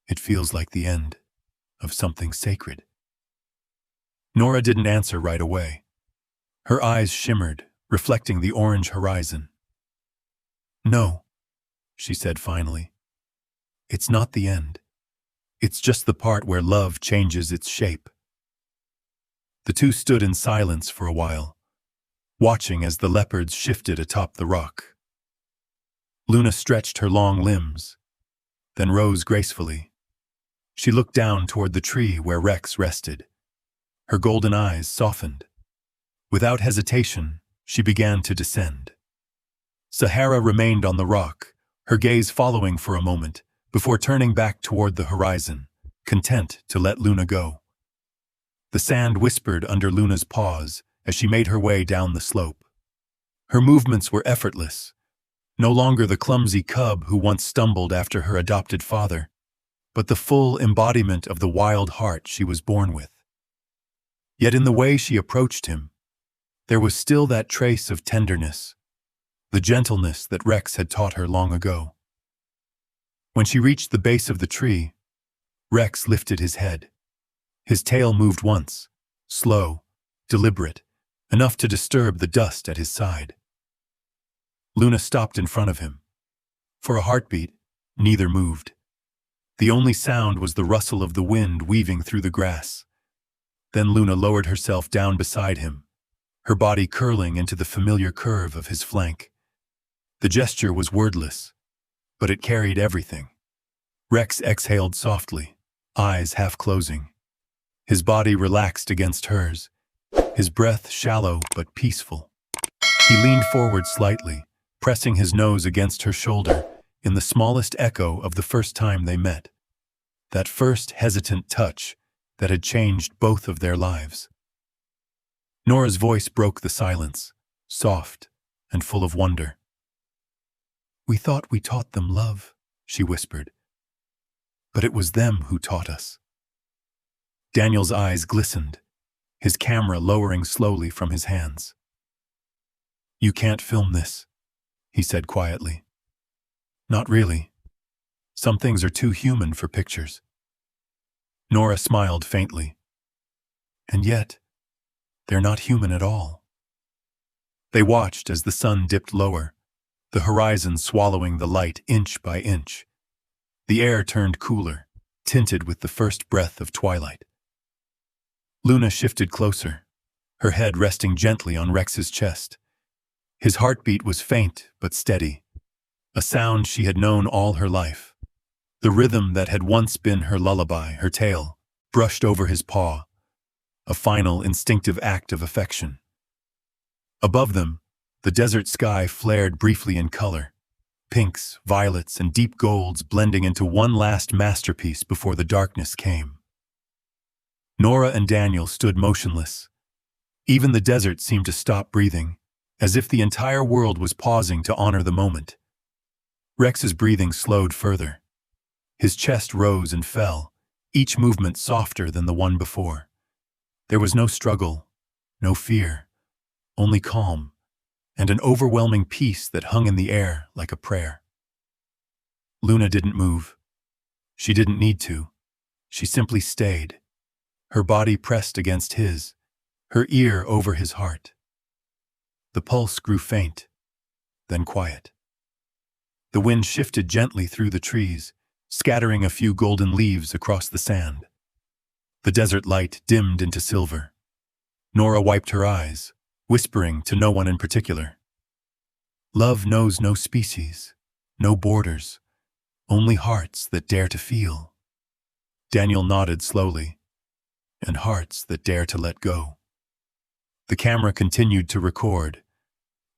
"It feels like the end of something sacred." Nora didn't answer right away. Her eyes shimmered, reflecting the orange horizon. "No," she said finally. "It's not the end. It's just the part where love changes its shape." The two stood in silence for a while, watching as the leopards shifted atop the rock. Luna stretched her long limbs, then rose gracefully. She looked down toward the tree where Rex rested. Her golden eyes softened. Without hesitation, she began to descend. Sahara remained on the rock, her gaze following for a moment, before turning back toward the horizon, content to let Luna go. The sand whispered under Luna's paws as she made her way down the slope. Her movements were effortless, no longer the clumsy cub who once stumbled after her adopted father, but the full embodiment of the wild heart she was born with. Yet in the way she approached him, there was still that trace of tenderness, the gentleness that Rex had taught her long ago. When she reached the base of the tree, Rex lifted his head. His tail moved once, slow, deliberate, enough to disturb the dust at his side. Luna stopped in front of him. For a heartbeat, neither moved. The only sound was the rustle of the wind weaving through the grass. Then Luna lowered herself down beside him, her body curling into the familiar curve of his flank. The gesture was wordless, but it carried everything. Rex exhaled softly, eyes half closing. His body relaxed against hers, his breath shallow but peaceful. He leaned forward slightly, pressing his nose against her shoulder in the smallest echo of the first time they met. That first hesitant touch that had changed both of their lives. Nora's voice broke the silence, soft and full of wonder. "We thought we taught them love," she whispered. "But it was them who taught us." Daniel's eyes glistened, his camera lowering slowly from his hands. "You can't film this," he said quietly. "Not really. Some things are too human for pictures." Nora smiled faintly. "And yet, they're not human at all." They watched as the sun dipped lower, the horizon swallowing the light inch by inch. The air turned cooler, tinted with the first breath of twilight. Luna shifted closer, her head resting gently on Rex's chest. His heartbeat was faint but steady, a sound she had known all her life. The rhythm that had once been her lullaby, her tail, brushed over his paw, a final instinctive act of affection. Above them, the desert sky flared briefly in color, pinks, violets, and deep golds blending into one last masterpiece before the darkness came. Nora and Daniel stood motionless. Even the desert seemed to stop breathing, as if the entire world was pausing to honor the moment. Rex's breathing slowed further. His chest rose and fell, each movement softer than the one before. There was no struggle, no fear, only calm, and an overwhelming peace that hung in the air like a prayer. Luna didn't move. She didn't need to. She simply stayed, her body pressed against his, her ear over his heart. The pulse grew faint, then quiet. The wind shifted gently through the trees, scattering a few golden leaves across the sand. The desert light dimmed into silver. Nora wiped her eyes, whispering to no one in particular. "Love knows no species, no borders, only hearts that dare to feel." Daniel nodded slowly, "And hearts that dare to let go." The camera continued to record,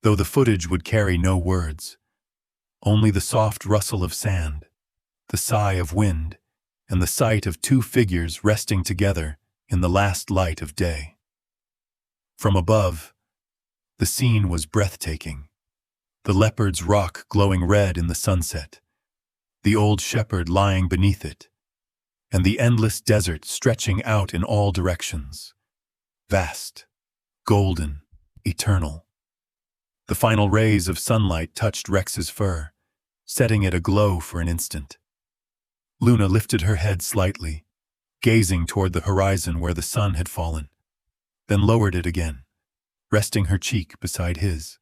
though the footage would carry no words. Only the soft rustle of sand, the sigh of wind, and the sight of two figures resting together in the last light of day. From above, the scene was breathtaking. The leopard's rock glowing red in the sunset, the old shepherd lying beneath it, and the endless desert stretching out in all directions. Vast, golden, eternal. The final rays of sunlight touched Rex's fur, setting it aglow for an instant. Luna lifted her head slightly, gazing toward the horizon where the sun had fallen, then lowered it again, resting her cheek beside his.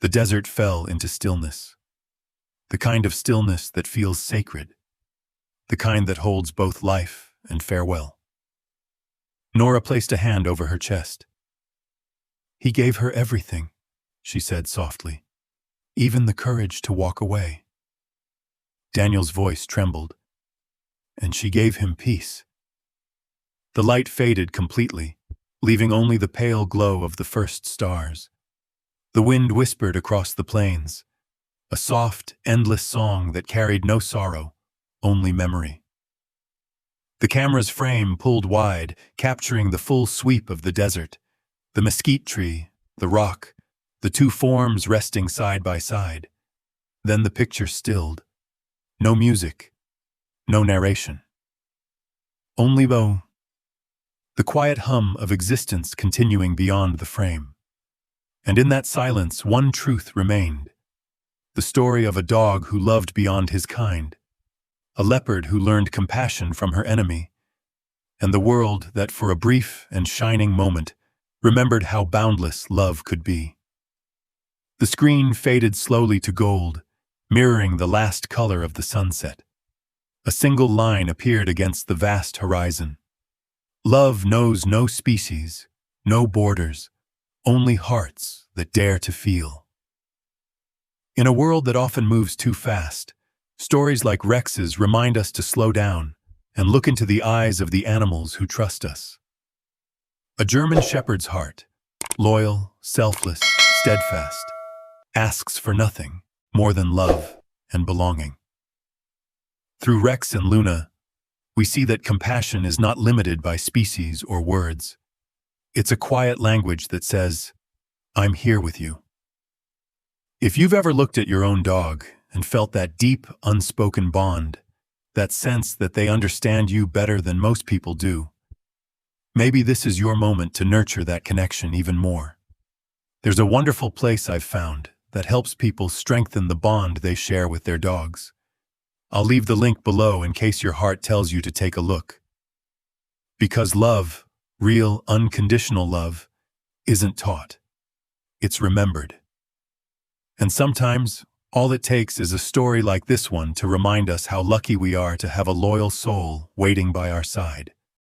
The desert fell into stillness, the kind of stillness that feels sacred, the kind that holds both life and farewell. Nora placed a hand over her chest. "He gave her everything," she said softly, "even the courage to walk away." Daniel's voice trembled. "And she gave him peace." The light faded completely, leaving only the pale glow of the first stars. The wind whispered across the plains, a soft, endless song that carried no sorrow, only memory. The camera's frame pulled wide, capturing the full sweep of the desert, the mesquite tree, the rock, the two forms resting side by side. Then the picture stilled. No music, no narration. Only the quiet hum of existence continuing beyond the frame. And in that silence, one truth remained. The story of a dog who loved beyond his kind, a leopard who learned compassion from her enemy, and the world that for a brief and shining moment remembered how boundless love could be. The screen faded slowly to gold, mirroring the last color of the sunset. A single line appeared against the vast horizon. "Love knows no species, no borders, only hearts that dare to feel." In a world that often moves too fast, stories like Rex's remind us to slow down and look into the eyes of the animals who trust us. A German Shepherd's heart, loyal, selfless, steadfast, asks for nothing more than love and belonging. Through Rex and Luna, we see that compassion is not limited by species or words. It's a quiet language that says, "I'm here with you." If you've ever looked at your own dog and felt that deep, unspoken bond, that sense that they understand you better than most people do, maybe this is your moment to nurture that connection even more. There's a wonderful place I've found that helps people strengthen the bond they share with their dogs. I'll leave the link below in case your heart tells you to take a look. Because love, real, unconditional love, isn't taught. It's remembered. And sometimes, all it takes is a story like this one to remind us how lucky we are to have a loyal soul waiting by our side.